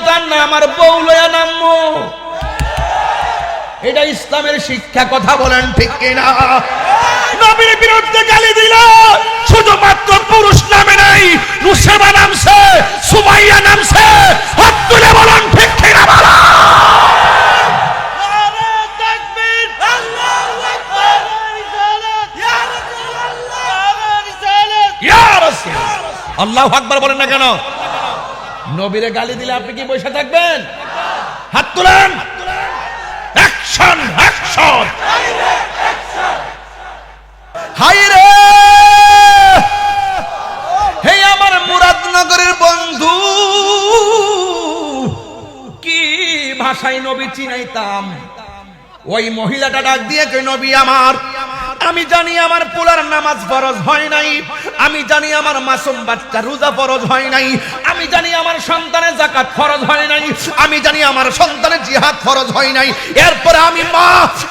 সন্তান না আমার বউ লয়া নামবো। এটা ইসলামের শিক্ষা, কথা বলেন ঠিক কিনা? নবীর বিরুদ্ধে গালি দিল, শুধুমাত্র পুরুষ নামে নাই, নুসেবা নামছে, সুমাইয়া নামছে, হাত তুলে বলেন ঠিক কিনা? বলা আল্লাহু আকবার বলেন না কেন? নবীরে গালি দিলে আপনি কি বসে থাকবেন? হাত তুলেন, অ্যাকশন অ্যাকশন। হাই রে হে আমার মুরাদনগরের বন্ধু, কি ভাষায় নবী চিনাইতাম। ওই মহিলাটা ডাক দিয়ে কই, নবী আমার, আমি জানি আমার পোলার নামাজ ফরজ হয় নাই, আমি জানি আমার মাসুম বাচ্চা রোজা ফরজ হয় নাই, আমি জানি আমার সন্তানের যাকাত ফরজ হয় নাই, আমি জানি আমার সন্তানের জিহাদ ফরজ হয় নাই। এরপরে আমি মা,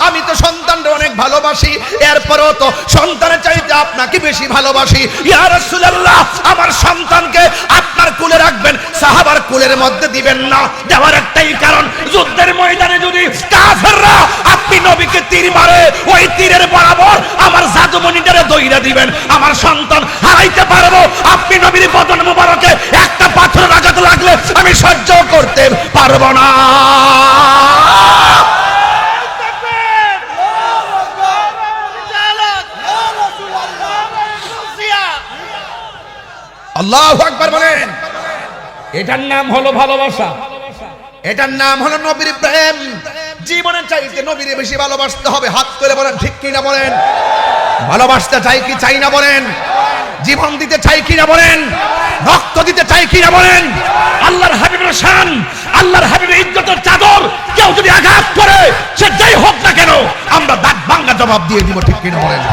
আমি তো সন্তানকে অনেক ভালোবাসি, এরপরেও তো সন্তানের চাইতে আপনাকে বেশি ভালোবাসি। ইয়া রাসূলুল্লাহ, আমার সন্তানকে আপনার কোলে রাখবেন, সাহাবার কোলের মধ্যে দিবেন না। দেওয়ার একটাই কারণ, যুদ্ধের ময়দানে যদি কাফেররা আপনি নবীকে তীর মারে, ওই তীরের বরাবর আমার জাদুমণিটারে দইরা দিবেন, আমার সন্তান হারাইতে পারবো। আপনি নবীর বদন মুবারকে একটা পাথর আঘাত লাগলে আমি সহ্য করতে পারবো না। আল্লাহু আকবার বলেন। এটার নাম হলো ভালোবাসা, এটার নাম হলো নবীর প্রেম। জীবনের চাইতে নবীরে বেশি ভালোবাসতে হবে। হাত তুলে বলেন ঠিক কি না বলেন? ভালোবাসতে চাই কি চাই না বলেন? জীবন দিতে চাই কি না বলেন? রক্ত দিতে চাই কি না বলেন? আল্লাহর হাবিবের শান, আল্লাহর হাবিবের ইজ্জতের চাদর কেউ যদি আঘাত করে, সে যাই হোক না কেন, আমরা দাঁত ভাঙা জবাব দিয়ে দিব, ঠিক কি না বলেন?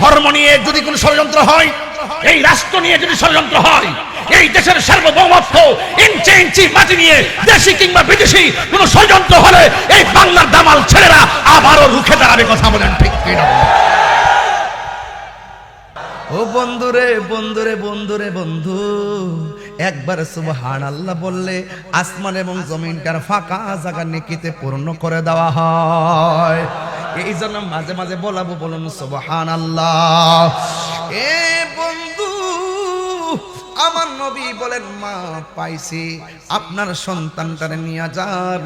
ধর্ম নিয়ে যদি কোনো ষড়যন্ত্র হয়, এই রাষ্ট্র নিয়ে যদি ষড়যন্ত্র হয়, এই দেশের সার্বভৌমত্ব ইঞ্চি ইঞ্চি মাটি নিয়ে দেশি কিংবা বিদেশি কোন ষড়যন্ত্র হলে এই বাংলার দামাল ছেলেরা আবারও রুখে দাঁড়াবে, কথা বলেন ঠিক কিনা? ও বন্ধুরে বন্ধুরে বন্ধুরে বন্ধু, একবার সুবহানাল্লাহ বললে আসমান এবং জমিনটার ফাঁকা জায়গা নেকিতে পূর্ণ করে দেওয়া হয়। এই জন্য মাঝে মাঝে বলাবো, বলুন সুবহানাল্লাহ। এ বন্ধু, আমার নবী বলেন, মা পাইছি, আপনার সন্তানটারে নিয়ে যান,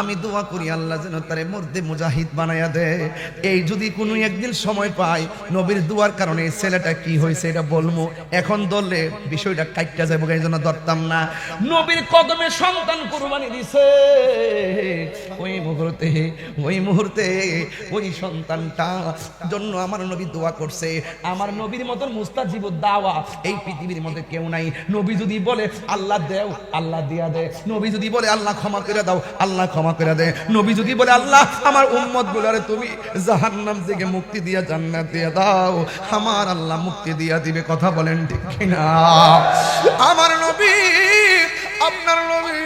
আমি দোয়া করি আল্লাহ যেন তারে মর্দে মুজাহিদ বানায়া দেয়। এই যদি কোনো একদিন সময় পাই, নবীর দোয়ার কারণে এই ছেলেটা কি হয়েছে এটা বলবো। এখন ধরলে বিষয়টা কাটটা যাবো, এই জন্য ধরতাম না। নবীর কদমে সন্তান কুরবানি দিছে, ওই মুহূর্তে ওই সন্তানটা জন্য আমার নবী দোয়া করছে। আমার নবীর মতন মুস্তাজিবুদ দাওয়া এই পৃথিবীর মধ্যে কেউ নাই। নবী যদি বলে আল্লাহ দেও, আল্লাহ দিয়া দে। নবী যদি বলে আল্লাহ ক্ষমা করে দাও, আল্লাহ ক্ষমা করে দে। নবী যদি বলে আল্লাহ আমার উম্মত গুলারে তুমি জাহান্নাম থেকে মুক্তি দিয়া জান্নাত দিয়া দাও, আমার আল্লাহ মুক্তি দিয়া দিবে, কথা বলেন ঠিক কিনা? আমার নবী, আপনার নবী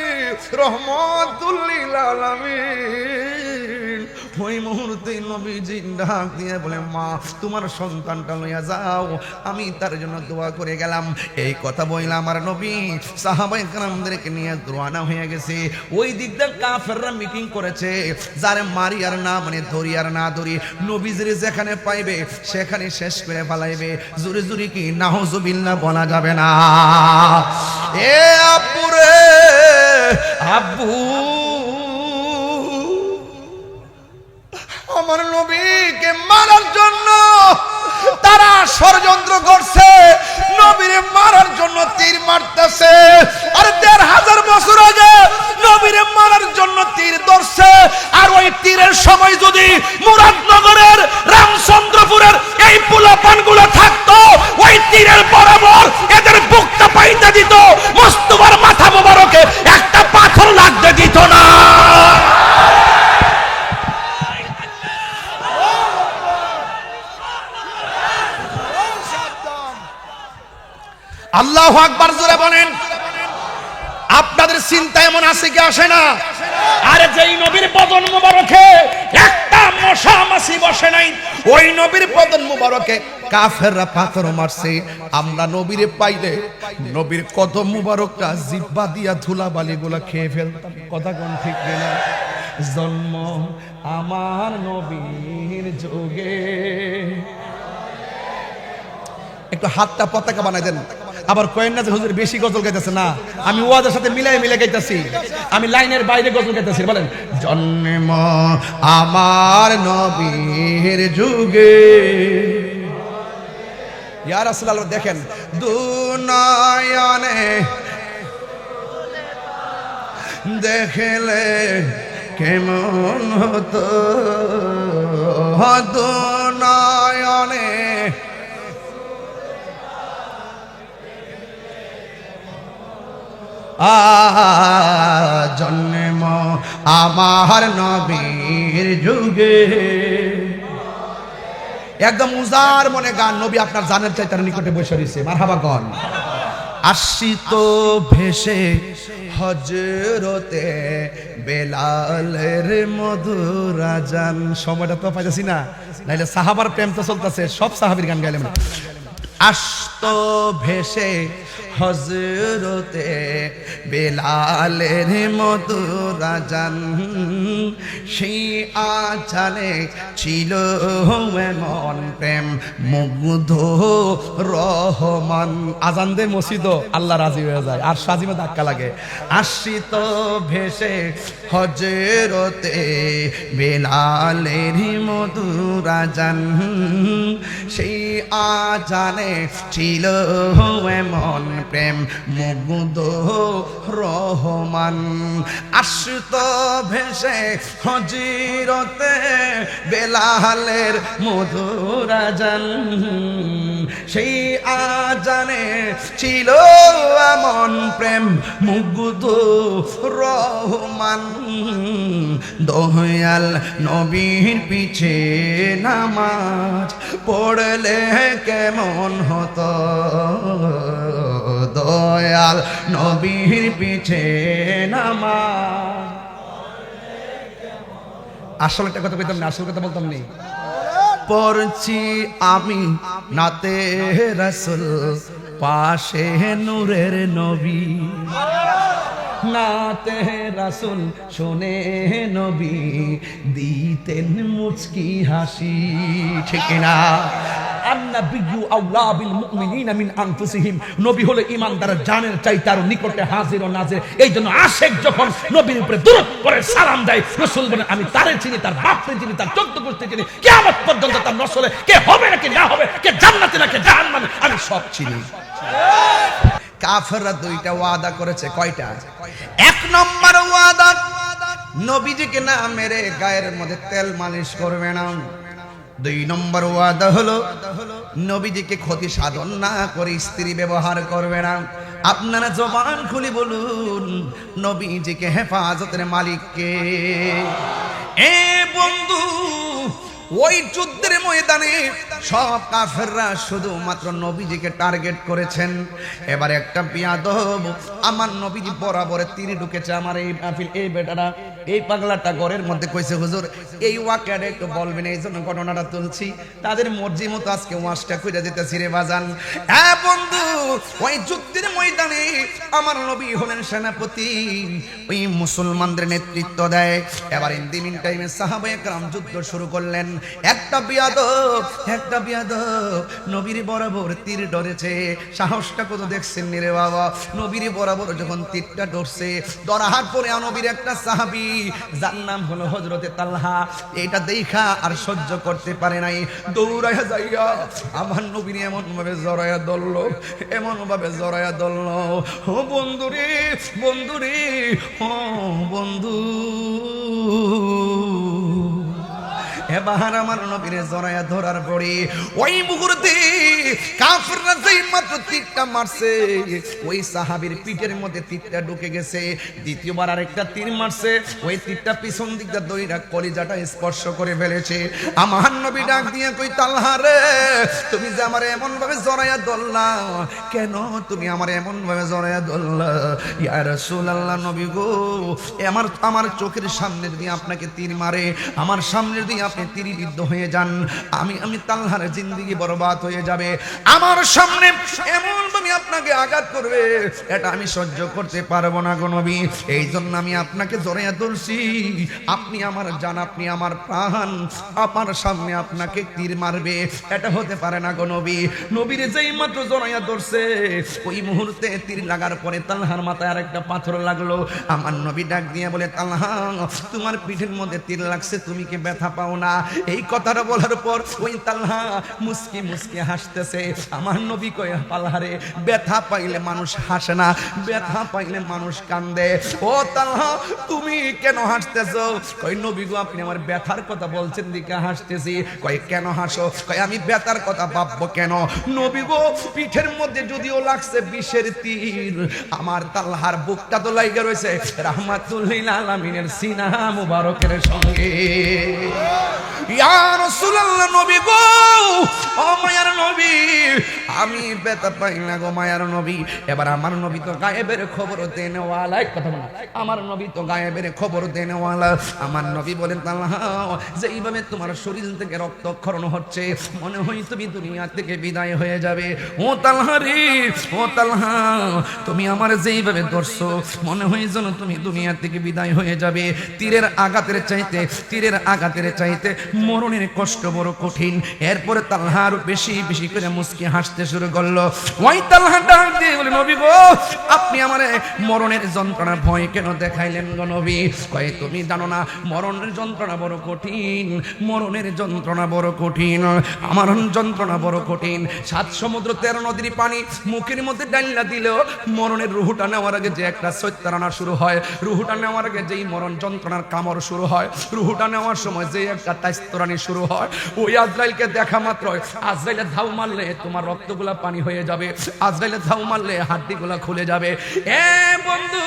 রহমাতুল লিল আলামিন, ওই মুহূর্তে নবীজি ডাক দিয়ে বলে, মা তোমার সন্তানটা লইয়া যাও, আমি তার জন্য দোয়া করে গেলাম। এই কথা বইলা আমার নবী সাহাবায়ে কেরামদেরকে নিয়ে রওনা হয়ে গেছে। ওই দিক দিয়ে কাফেররা মিটিং করেছে, যারে মারি আর না মানে ধরি আর না ধরি, নবীজির যেখানে পাইবে সেখানে শেষ করে ফেলাইবে। জোরে জোরে কি নাউজুবিল্লাহ বলা যাবে না? এ আব্বু রে আব্বু, আমার নবীকে মারার জন্য তারা ষড়যন্ত্র করছে, নবীরে মারার জন্য তীর মারতেছে। আর ১৫০০ বছর আগে নবীরে মারার জন্য তীর ধরছে। আর ওই তীরের সময় যদি মুরাদনগরের রামচন্দ্রপুরের এই পোলাপানগুলো থাকতো, ওই তীরের বরাবর এদের বুকটা পাইতে দিত, মুস্তাফার মাথা মোবারকে একটা পাথর লাগতে দিত না। আল্লাহু আকবার জোরে বলেন। আপনাদের চিন্তা এমন আছে কি আসে না? আরে যেই নবীর বদন মুবারকে একটা মশা মাছি বসে নাই, ওই নবীর বদন মুবারকে কাফেররা পাথর মারছে, আমরা নবীরে পাইলে নবীর কদম মুবারকটা জিহ্বা দিয়া ধুলাবালি গুলা খেয়ে ফেলতাম। কথা কোন ঠিক না? জন্ম আমার নবীর যুগে। একটু হাতটা পতাকা বানাই দেন। আবার কয়েন না যে হুজুর বেশি গজল গাইতেছে, না, আমি ওয়াজের সাথে মিলাই গাইতেছি, আমি লাইনের বাইরে গজল গাইতেছি। বলেন জন্ম আমার নবীর যুগে। ইয়া রাসূলুল্লাহ, দেখেন দুনয়নে দেখলে কেমন হতো, দুনয়নে জন্ম আমার নবীর যুগে। একদম উজার মনে গান, নবী আপনার জানের চাই তার নিকটে বসে রয়েছে, মারহাবা গান। আসিত ভেসে হজরতে বেলালের মধুর আজান। সময়টা তো পাইতেছি না, নাইলে সাহাবার প্রেম তো চলতেছে, সব সাহাবীর গান গাইলাম। আসত ভেসে হজরতে বেলালের মধুর আজান, সেই আজানে ছিল এমন প্রেম মুগ্ধ রহমান। আজান দে মসজিদ, আল্লাহ রাজি হয়ে যায়, আর সাজিমে ধাক্কা লাগে। আসিত ভেসে হজরতে বেলালের মধুর আজান, সেই আজানে ছিল এমন প্রেম মুগ্ধ রহমান। আসত ভেসে হজরতে বেলালের মধুর আজান, সেই আজানে ছিল এমন প্রেম মুগ্ধ রহমান। দয়াল নবীর পিছে নামাজ পড়লে কেমন হতো, দয়াল নবীর পিছে নামাজ। আসল একটা কথা বলতাম না, আসল কথা বলতাম নি। পড়ছি আমি নাতে রাসূল, পাশে নূরের নবী। নাতে রাসূল শুনে নবী দিতেন মুচকি হাসি। ঠিক না? আন-নাবিয়্যু আওলা বিল মুমিনিনা মিন আনফুসিহিম। নবী হলো ঈমানদারের জানের চাইতে আরো নিকটে হাজির ও নাজির। এইজন্য আশিক যখন নবীর উপরে দুরূদ পড়ে সালাম দেয়, রাসূল বলেন আমি তারে চিনি, তার বাপকে চিনি, তার 14 গোষ্ঠী চিনি, কিয়ামত পর্যন্ত তার নসলে কে হবে নাকি না হবে, কে জান্নাতে নাকি জাহান্নামে, আমি সব চিনি। কাফেররা দুইটা ওয়াদা করেছে। কয়টা? এক নম্বর ওয়াদা, নবীজিকে না মেরে গায়ের মধ্যে তেল মালিশ করবে না। দুই নম্বর ওয়াদা হলো নবীজিকে ক্ষতি সাধন না করে স্ত্রী ব্যবহার করবে না। আপনারা জবান খুলে বলুন, নবীজিকে হেফাজতের মালিক কে? এ বন্ধু, ওই যুদ্ধের ময়দানে সব কাফেররা শুধুমাত্র নবীজিকে টার্গেট করেছেন। এবার একটা বিয়াদব আমার নবীজি বরাবরে তীর ঢুকেছে। আমার এই বেটাটা, এই পাগলাটা ঘরের মধ্যে কইছে হুজুর এই ওয়াকিয়াটা একটু বলবেন, এই জন্য ঘটনাটা তুলছি। তাদের মর্জি মতো আজকে ওয়াজটা কইরা যেতেছি রে বাজান। হ্যাঁ বন্ধু, ওই যুদ্ধের ময়দানে আমার নবী হলেন সেনাপতি, ওই মুসলমানদের নেতৃত্ব দেয়। এবার ইন দি মিন টাইমে সাহাবায়ে কেরাম যুদ্ধ শুরু করলেন। একটা বিয়াদব নবীর বরাবর তীর ধরেছে। সাহসটা কত দেখছেন রে বাবা। নবীর বরাবর যখন তীরটা ধরছে, ধরার পরে নবীর একটা সাহাবী, যার নাম হলো হযরতে তালহা, এটা দেখা আর সহ্য করতে পারে নাই, দৌড়াইয়া যাইয়া আমার নবীর এমন ভাবে জড়াইয়া ধরলো, এমন ভাবে জড়াইয়া ধরলো। ও বন্ধুরে, ও বন্ধু, এবার আমার নবীরে জড়াইয়া ধরার পরে ওই মুহূর্তে কাফেররা যেই মাত্র তীরটা মারছে ওই সাহাবীর পিঠের মধ্যে তীরটা ঢুকে গেছে। দ্বিতীয়বার আরেকটা তীর মারছে, ওই তীরটা পিছন দিকটা দইরা কলিজাটা স্পর্শ করে ফেলেছে। আমার নবী ডাক দিয়ে কই তালহা রে, তুমি যে আমারে এমন ভাবে জড়াইয়া ধরলা কেন? তুমি আমারে এমন ভাবে জড়াইয়া ধরলা? ইয়া রাসূলুল্লাহ, নবী গো, আমার চোখের সামনে যদি আপনাকে তীর মারে, আমার সামনে যদি আপনি তীরবিদ্ধ হয়ে যান, আমি তালহার জিন্দেগি বরবাদ হয়ে যাবে। আমার সামনে এমন ভাবে আপনাকে আঘাত করবে, এটা আমি সহ্য করতে পারবো না গো নবী। এই জন্য আমি আপনাকে জড়াইয়া ধরছি। আপনি আমার জান, আপনি আমার প্রাণ, আপনার সামনে আপনাকে তীর মারবে, এটা হতে পারে না গো নবী। নবীর যেই মাত্র জড়াইয়া ধরছে, ওই মুহূর্তে তীর লাগার পরে তালহার মাথায় আরেকটা পাথর লাগলো। আমার নবী ডাক দিয়ে বলে, তালহা, তোমার পিঠের মধ্যে তীর লাগছে, তুমি কি ব্যথা পাও না? এই কথাটা বলার পর ওই তালহা মুস্কি মুস্কি হাসতেছে। আমার নবী কয়, পালহারে, ব্যথা পাইলে মানুষ হাসে না, ব্যথা পাইলে মানুষ কান্দে। ও তালহা, তুমি কেন হাসতেছো? কই, নবী গো, আপনি আমার ব্যথার কথা বলছেন দিকে হাসতেছি। কয়, কেন হাসো? কয়, আমি ব্যথার কথা ভাববো কেন? নবী গো, পিঠের মধ্যে যদিও লাগছে বিষের তীর, আমার তালহার বুকটা তো লাইগা রয়েছে রাহমাতুল্লিল আলামিনের সিনা মুবারকের সঙ্গে। ইয়া রাসূলুল্লাহ, নবী গো, ও মায়ার নবী, আমি ব্যথা পাই না গো মায়ার নবী। এবার আমার নবী তো গায়েবের খবর দেনেওয়ালা, এক কথা বলা, আমার নবী তো গায়েবের খবর দেনেওয়ালা। আমার নবী বলেন, তালহা, যে এইভাবে তোমার শরীর থেকে রক্তক্ষরণ হচ্ছে, মনে হয় তুমি দুনিয়া থেকে বিদায় হয়ে যাবে। ও তালহা রে, ও তালহা, তুমি আমার যেইভাবে ধরছো, মনে হয় যেন তুমি দুনিয়া থেকে বিদায় হয়ে যাবে। তীরের আঘাতের চাইতে মরণের কষ্ট বড় কঠিন। এরপরে তালহা আরো বেশি বেশি করে মুস্কি হাসতে শুরু করলো। ওই তালহা ডাক দিয়ে বলে, নবী গো, আপনি আমারে মরণের যন্ত্রণা ভয় কেন দেখাইলেন গো নবী? কয়, তুমি জানো না মরণের যন্ত্রণা বড় কঠিন, মরণের যন্ত্রণা বড় কঠিন, আমার যন্ত্রণা বড় কঠিন। 7 সমুদ্র 13 নদীর পানি মুখের মধ্যে ডাইলা দিলেও মরণের রুহুটা নেওয়ার আগে যে একটা সৈত্রানা শুরু হয়, রুহুটা নেওয়ার আগে যেই মরণ যন্ত্রণার কামড় শুরু হয়, রুহুটা নেওয়ার সময় যে একটা তাইস্তরানি শুরু হয়, ওই আজরাইলকে দেখা মাত্র আজরাইলের ধাউ মারলে তোমার রক্তগুলা পানি হয়ে যাবে, আজরাইলের ধাউ মারলে হাড্ডিগুলা খুলে যাবে। এ বন্ধু,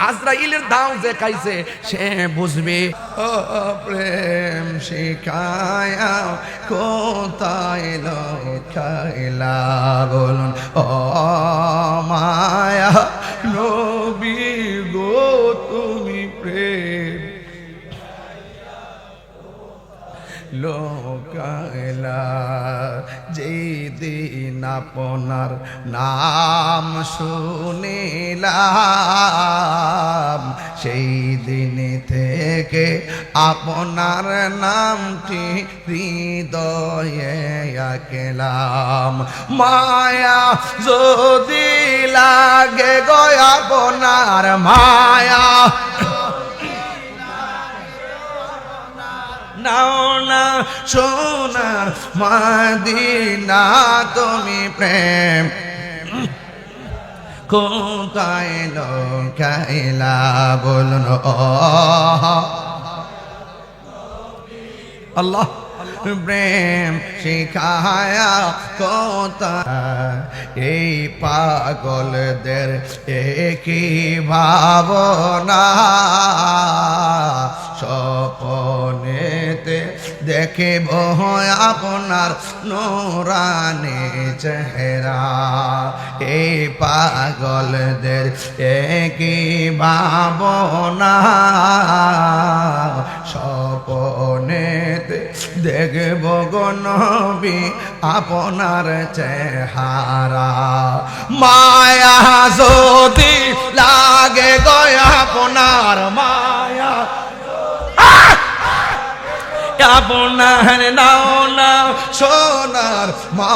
আজরাইলের দাও যে খাইছে সে বুঝবে। ও প্রেম শিখায়া কোথায় লুকাইলা বলুন, ও মায়া নবী গো, তুমি প্রেম লোকাইলা। যেই দিন আপনার নাম শুনিলাম, সেই দিন থেকে আপনার নামটি হৃদয়ে আঁকলাম। মায়া যদি লাগে গো আপনার, মায়া নাও না সোনার মদিনা, তুমি প্রেম কোথায় লুকাইলা বলুন, ও আল্লাহ, প্রেম শিখায়া কোথায় এই পাগলদের একই ভাবনা, স্বপ্নেতে দেখিব আপনার নূরানি চেহারা। এই পাগলদের একই ভাবনা, স্বপ্নেতে দেখব গো নবী আপনার চেহারা। মায়া যদি লাগে গো আপনার, মায়া আপনার নাও না সোনার মা,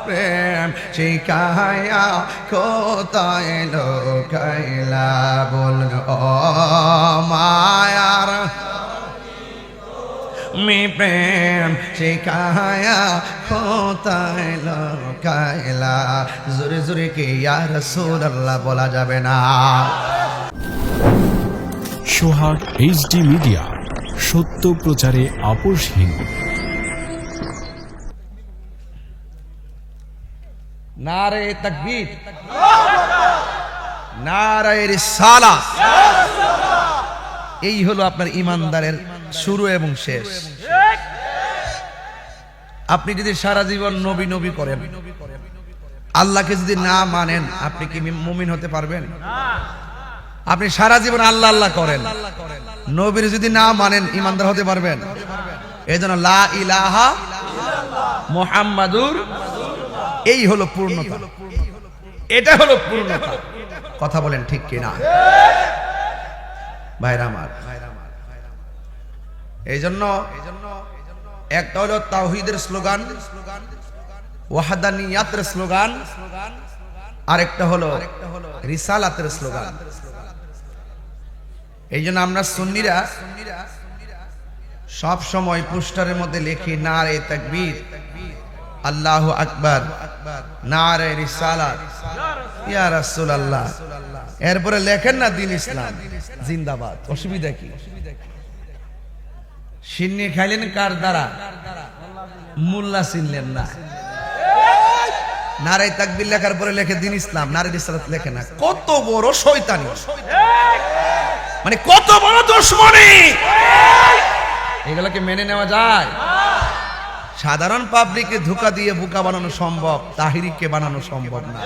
প্রেম শিখায়া কোথায় লুকাইলা বলুন, ও মায়ার মি প্রেম শিখায়া কোথায় লুকাইলা। জোরে জোরে কে ইয়া রাসূলুল্লাহ বলা যাবে না। সোহাগ এইচডি মিডিয়া, সত্য প্রচারে আপোষহীন। নারে তাকবীর, নারে রিসালাত। এই হলো আপনার ইমানদারের শুরু এবং শেষ। আপনি যদি সারা জীবন নবী নবী করেন, আল্লাহকে যদি না মানেন, আপনি কি মুমিন হতে পারবেন? আপনি সারা জীবন আল্লাহ আল্লাহ করেন, নবীর যদি না মানেন, ইমানদার হতে পারবেন? এই জন্য লা ইলাহা মুহাম্মাদুর, এই হলো পূর্ণতা, এটা হলো পূর্ণতা। কথা বলেন ঠিক কিনা ভাইরা আমার? এই জন্য একটা হলো তাওহীদের স্লোগান, ওয়াহদানিয়াতের স্লোগান, আরেকটা হলো রিসালাতের স্লোগান। এই জন্য আমরা সুন্নিরা সব সময় পোস্টারের মধ্যে লিখি নারে তাকবীর, আল্লাহু আকবার, নারে রিসালাত, ইয়া রাসূলুল্লাহ। এরপরে লেখেন না দিন ইসলাম জিন্দাবাদ। অসুবিধা কি? সিন্নি খাইলেন কার দ্বারা? মোল্লা চিনলেন না। নারে তাকবীর লেখার পরে লেখে দিন ইসলাম, নারে রিসালাত লেখে না। কত বড় শয়তানি, মানে কত বড় দুশমনি! এগুলোকে মেনে নেওয়া যায়? সাধারণ পাবলিককে ধোঁকা দিয়ে বোকা বানানো সম্ভব, তাহিরিকে বানানো সম্ভব না।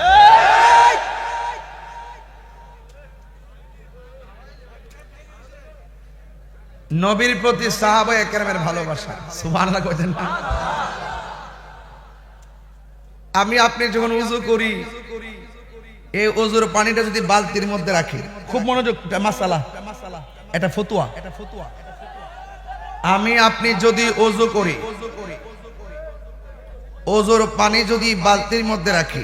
নবীর প্রতি সাহাবায়ে কেরামের ভালোবাসা, সুবহানাল্লাহ কইতেন না? আমি আপনি যখন ওযু করি, এই ওযুর পানিটা যদি বালতির মধ্যে রাখি, খুব মনোযোগ, মাসালা, এটা ফতোয়া। আমি আপনি যদি ওযু করি, ওযুর পানি যদি বালতির মধ্যে রাখি,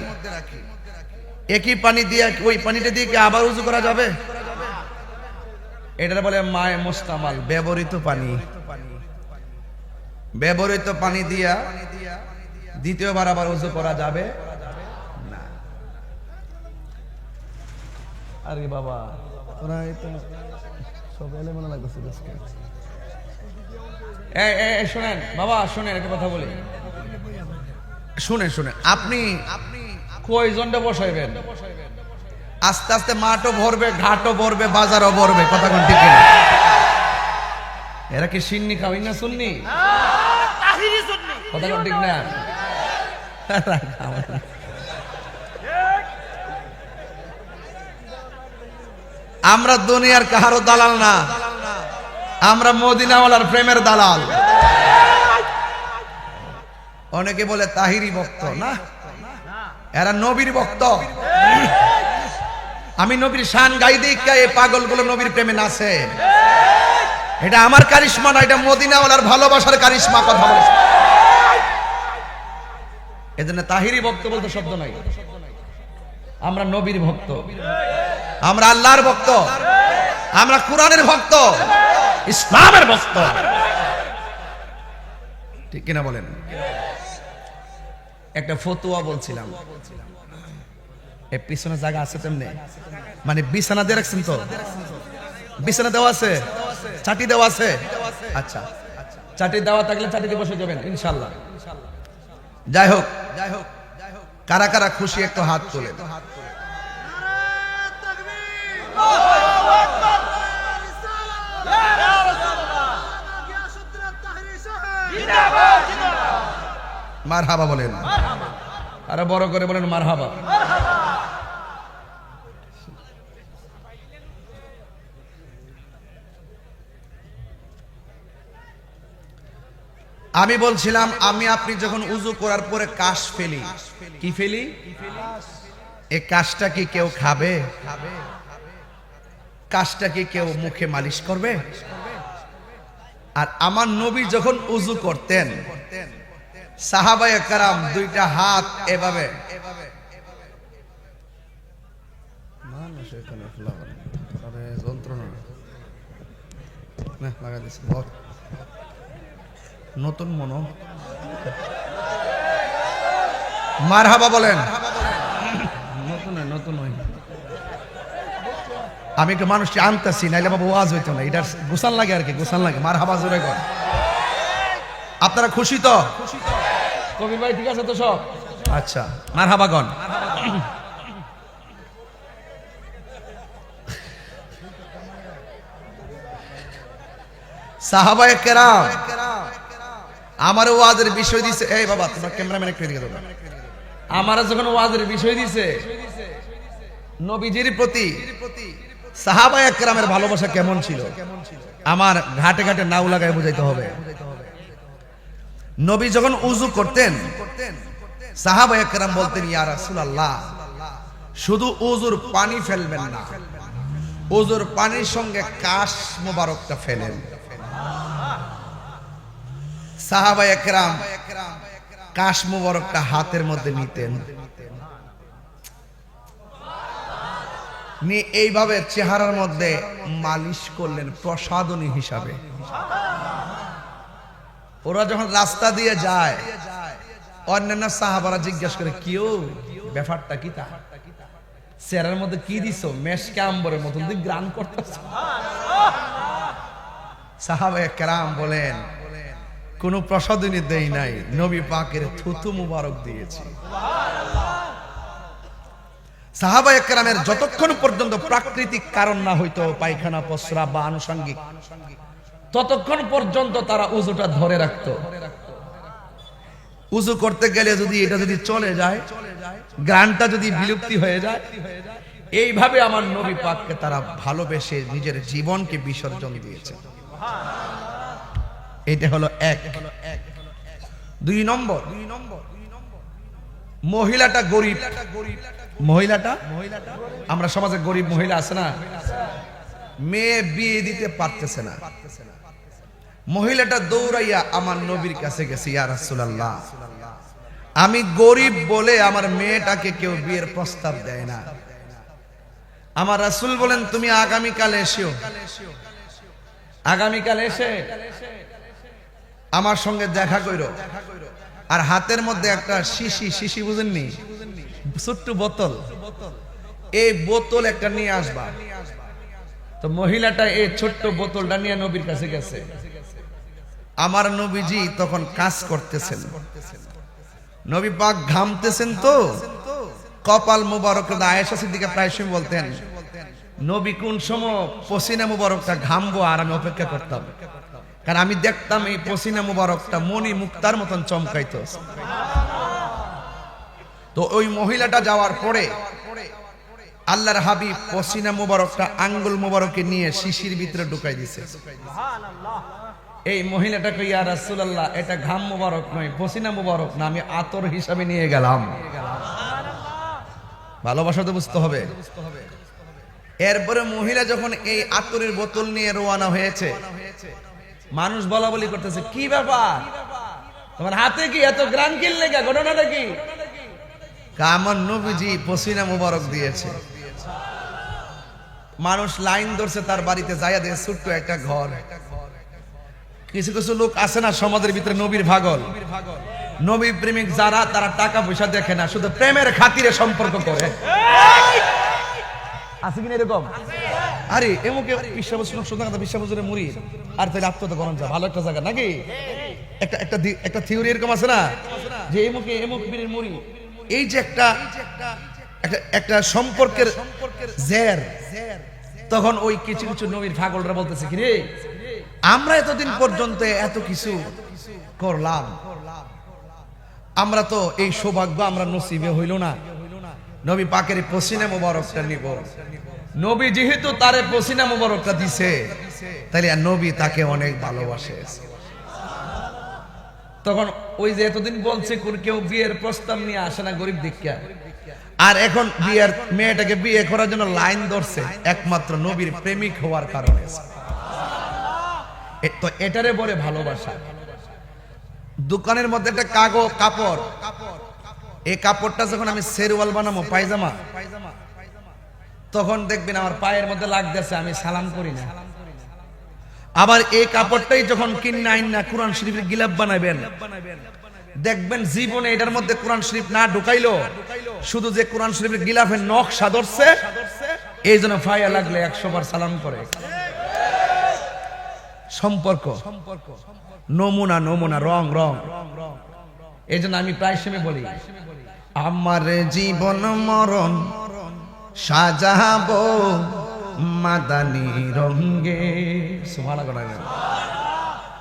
একই পানি দিয়ে ওই পানিটা দিয়ে কি আবার ওযু করা যাবে? এটা বলে মায়ে মুস্তামাল, ব্যবহৃত পানি। ব্যবহৃত পানি দিয়া দ্বিতীয়বার আবার ওযু করা যাবে না। আরে বাবা, তোরা এটা সব এলোমেলো লাগতেছে আজকে। এই শুনেন বাবা, শুনেন একটা কথা বলি, শুনেন শুনেন। আপনি কয়জনটা বসাইবেন? আস্তে আস্তে মাঠও ভরবে, ঘাটও ভরবে, বাজারও ভরবে। কথা কোন ঠিক না? এরা কি সিন্নি খাওয়াই না সুন্নি? কথা কোন ঠিক না? আমরা দুনিয়ার কাহারও দালাল না, আমরা মদিনাওয়ালার প্রেমের দালাল। অনেকে বলে তাহিরি ভক্ত, না, এরা নবীর ভক্ত। আমি নবীর শান গাই দিই, এই পাগলগুলো নবীর প্রেমে নাচে। এটা আমার কারিশমা না, এটা মদিনাওয়ালার ভালোবাসার কারিশমা। কথা বলছে, এজন্য তাহিরি ভক্ত বলতে শব্দ নাই। আমরা নবীর ভক্ত, আমরা আল্লাহর ভক্ত, আমরা কোরআনের ভক্ত, ইসলামের ভক্ত। ঠিক কিনা বলেন? একটা ফতোয়া বলছিলাম, এই পিছনে জায়গা আছে তেমনি, মানে বিছানা দিয়ে রাখছেন তো? বিছানা দেওয়া আছে, চাটি দেওয়া আছে? আচ্ছা, চাটি দেওয়া থাকলে চাটিতে বসে যাবেন ইনশাআল্লাহ। যাই হোক, কারা কারা খুশি একটু হাত তোলেন। মারহাবা বলেন, আরে বড় করে বলেন মারহাবা। আমি বলছিলাম, আমি আপনি যখন উযু করার পরে কাশ ফেলি, কি ফেলি? এই কাশটা কি কেউ খাবে? কাশটা কি কেউ মুখে মালিশ করবে? আর আমার নবী যখন উযু করতেন, সাহাবায়ে কেরাম দুইটা হাত এভাবে, মানুষ এখানে যন্ত্রণা না লাগা দিচ্ছে, নতুন মনো মারহাবা বলেন। নতুন নতুন আমি একটু মানুষটি আনতেছি, নাইলে বাবা ওয়াজ হইতো না। এটা গোসান লাগে আর কি, গোসান লাগে। মারহাবা জোরে কর। আপনারা খুশি তো? কবির ভাই ঠিক আছে তো সব? আচ্ছা, মারহাবাগন। সাহাবায়ে কেরাম আমার ওয়াজের বিষয় দিছে, এই বাবা তোমার ক্যামেরাম্যান একটু এদিকে দাও। আমার যখন ওয়াজের বিষয় দিছে নবীজির প্রতি সাহাবায়ে কেরামের ভালোবাসা কেমন ছিল, আমার ঘাটে ঘাটে নাও লাগায় বুঝাইতে হবে। নবী যখন উযু করতেন সাহাবায়ে কেরাম বলতেন, ইয়া রাসূলুল্লাহ, শুধু উযুর পানি ফেলবেন না, উযুর পানির সঙ্গে কাশ মোবারকটা ফেলেন। সাহাবায়ে কেরাম কাশ মোবারকটা হাতের মধ্যে নিতেন, নিয়ে এইভাবে চেহারার মধ্যে মালিশ করলেন প্রসাদনী হিসাবে। ওরা যখন রাস্তা দিয়ে যায় অন্যান্য সাহাবারা জিজ্ঞাসা করে, কিও ব্যাপারটা কি, তা চেহারার মধ্যে কি দিছো, মেশকে আম্বরের মতন তুই গ্রান করতেছ। সাহাবায়ে কেরাম বলেন, কোন প্রসাদনী দেই নাই, নবী পাকের থুতু মুবারক দিয়েছি। সাহাবায়ে কেরামের যতক্ষণ পর্যন্ত প্রাকৃতিক কারণ না হইতো, পায়খানা প্রস্রাব বা আনুষঙ্গিক, ততক্ষণ পর্যন্ত তারা উযুটা ধরে রাখতো। উযু করতে গেলে যদি এটা যদি চলে যায়, গানটা যদি বিলুপ্তি হয়ে যায়, এইভাবে আমার নবী পাককে তারা ভালোবেসে নিজের জীবনকে বিসর্জন দিয়েছে। এটা হলো এক। দুই নম্বর, মহিলাটা গরিব। মহিলাটা, আমরা সমাজে গরিব মহিলা আছে না, মেয়ে বিয়ে দিতে পারতেছে না, মহিলাটা দৌড়াইয়া আমার নবীর কাছে গেছে, ইয়া রাসূলুল্লাহ, আমি গরিব বলে আমার মেয়েটাকে কেউ বিয়ের প্রস্তাব দেয় না। আমার রাসূল বলেন, তুমি আগামীকাল এসো, আগামীকাল এসে আমার সঙ্গে দেখা কইরো, আর হাতের মধ্যে একটা শিশি বুঝেননি, ছোট্ট বোতল, এই বোতল একটা নিয়ে আসবা। তো মহিলাটা এই ছোট্ট বোতলটা নিয়ে নবীর কাছে গেছে। আমার নবীজি তখন কাজ করতেছেন, নবী পাক ঘামতেছেন, তো কপাল মুবারক, আয়েশা সিদ্দিকা প্রায় সময় বলতেন, নবী কোন সময় পসিনা মুবারকটা ঘামবো আর আমি অপেক্ষা করতাম, কারণ আমি দেখতাম এই পসিনা মুবারকটা মনি মুক্তার মতন চমকাইতো। তো ওই মহিলাটা যাওয়ার পরে আল্লাহর হাবিব পসিনা মুবারকটা আঙ্গুল মুবারকে নিয়ে শিশির ভিতরে ঢুকাই দিয়েছে। এই মহিলাটাকে, ইয়া রাসূলুল্লাহ, এটা ঘাম মুবারক নয়, পসিনা মুবারক না, আমি আতর হিসাবে নিয়ে গেলাম। ভালোবাসা তো বুঝতে হবে। এরপরে মহিলা যখন এই আতরের বোতল নিয়ে রওনা হয়েছে, মানুষ বলা বলি করতেছে, কি ব্যাপার তোমার হাতে কি এত গ্রান কিনলে, ঘটনাটা কি? আমার নবীজি পসিনা মুবারক দিয়েছে। মানুষ লাইন ধরছে তার বাড়িতে, যাইয়া দেখে ছোট্ট একটা ঘর। কিছু কিছু লোক আছে না সমাজের ভিতরে নবীর পাগল, নবী প্রেমিক যারা, তারা টাকা পয়সা দেখে না, শুধু প্রেমের খাতিরে সম্পর্ক করে। আছে কিনা এরকম? আরে এমুকে বিশ্বাবজুরের মুড়ি, আর তাহলে আত্মহত্যা করেন, যা ভালো একটা জায়গা নাকি? একটা থিওরি এরকম আছে না, যে এমুকে এমুক পীরের মুড়ি, এই যে একটা সম্পর্কের জের, তখন ওই কিছু কিছু নবীর পাগলরা বলতেছে, কি রে, আমরা এতদিন পর্যন্ত এত কিছু করলাম, আমরা তো এই সৌভাগ্য আমরা নসিবে হইল না, নবী পাকের পসিনা মুবারকটা নিব। নবী যেহেতু তারে পসিনা মুবারকটা দিছে, তাহলে নবী তাকে অনেক ভালোবাসে। তখন ওই যে এতদিন বলছে কেউ বিয়ের প্রস্তাব নিয়ে আসে না গরিব দীক্ষা, আর এখন বিয়ের মেয়েটাকে বিয়ে করার জন্য লাইন ধরছে একমাত্র নবীর প্রেমিক হওয়ার কারণে। তো এটারে বলে ভালোবাসা। দোকানের মধ্যে একটা কাপড়, এই কাপড়টা যখন আমি শেরওয়াল বানাবো, পায়জামা, তখন দেখবেন আমার পায়ের মধ্যে লাগতেছে, আমি সালাম করি না। আবার এই কাপড়টাই যখন কিনা আইনা কোরআন শরীফের গিলাফ বানাবেন, দেখবেন জীবনে এটার মধ্যে কোরআন শরীফ না ঢুকাইলো, শুধু যে কোরআন শরীফের গিলাফের নকশা ধরছে, এই জন্য ফায়া লাগলে 100 বার সালাম করে। সম্পর্ক, নমুনা, রং। এই জন্য আমি প্রায় সময় বলি, আমার জীবন মরণ সাজাবো মাদানী রঙে। সুবহানাল্লাহ।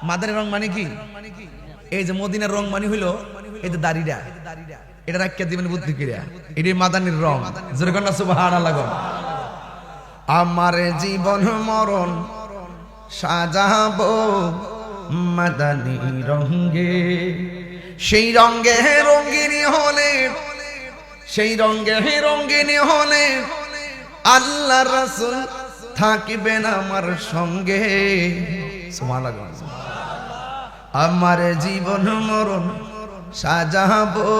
মাদানী রং মানে কি? এই যে মদিনার রং মানে হইলো এই যে দাড়িটা, এটা রাখিয়া দিবেন বুদ্ধি কিরা, এটি মাদানীর রং। যেরকম না সুবহানাল্লাহ। আমার জীবন মরণ সাজাবো মাদানী রঙে, সেই রঙে রঙিনী হলে, সেই রঙে রঙিনী হলে আল্লাহ রাসূল থাকিবেন আমার সঙ্গে। সুবহানাল্লাহ। আমার জীবন মরণ সাজাবো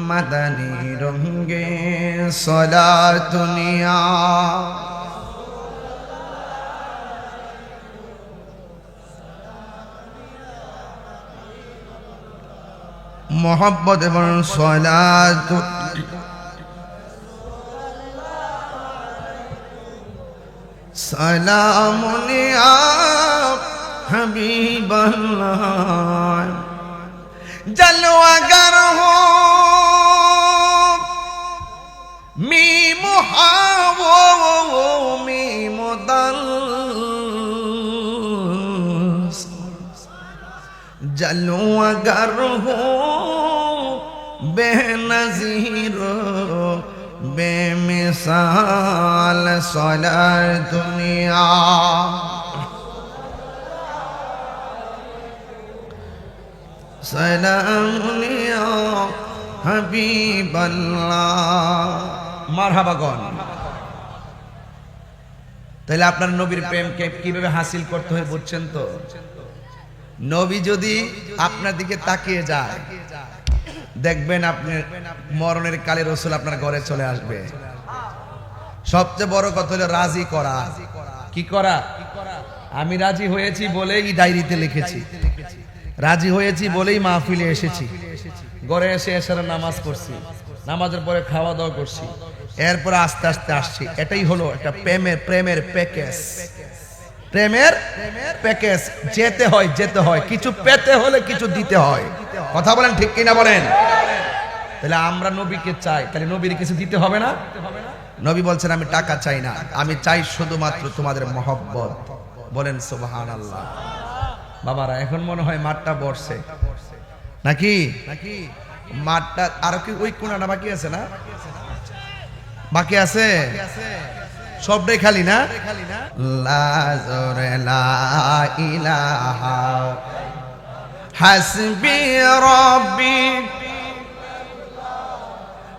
মাদানী রঙে। সালাতুনিয়া মোহাম্মদ এবং সালাত সালামুনিয়া হাবিবাল্লাহ। জলওয়াগার হো মিম হাও মিম দাল, জলওয়াগার হো বেনज़ीर बेमिसाल सलात दुनिया। सलामुनिया হাবিবাল্লাহ। মারহাবা গন। তাহলে আপনার নবীর প্রেমকে কিভাবে হাসিল করতে হয় বুঝছেন তো? নবী যদি আপনার দিকে তাকিয়ে যায়, দেখবেন আপনি মরণের কালে রাসূল আপনার ঘরে চলে আসবে। সবচেয়ে বড় কথা হলো রাজি করা। কি করা? আমি রাজি হয়েছি বলেই ডায়েরিতে লিখেছি, রাজি হয়েছি বলেই মাহফিলে এসেছি, ঘরে এসে এশার নামাজ পড়ছি, নামাজের পরে খাওয়া দাওয়া করছি, এরপরে আস্তে আস্তে আসছি। এটাই হলো একটা প্রেমের প্যাকেজ। প্রেমের প্যাকেজ। যেতে হয়, যেতে হয়, কিছু পেতে হলে কিছু দিতে হয়। কথা বলেন ঠিক কিনা বলেন? তাহলে আমরা নবীকে চাই, তাহলে নবীর কিছু দিতে হবে না? নবী বলছেন আমি টাকা চাই না, আমি চাই শুধুমাত্র তোমাদের মহব্বত। বলেন সুবহানাল্লাহ। বাবারা এখন মনে হয় মাঠটা বর্ষে নাকি? মাঠটা আর কি ওই কোনাটা বাকি আছে না? বাকি আছে? সবটাই খালি না? লা জোরে লা ইলাহা হাসবি রব্বি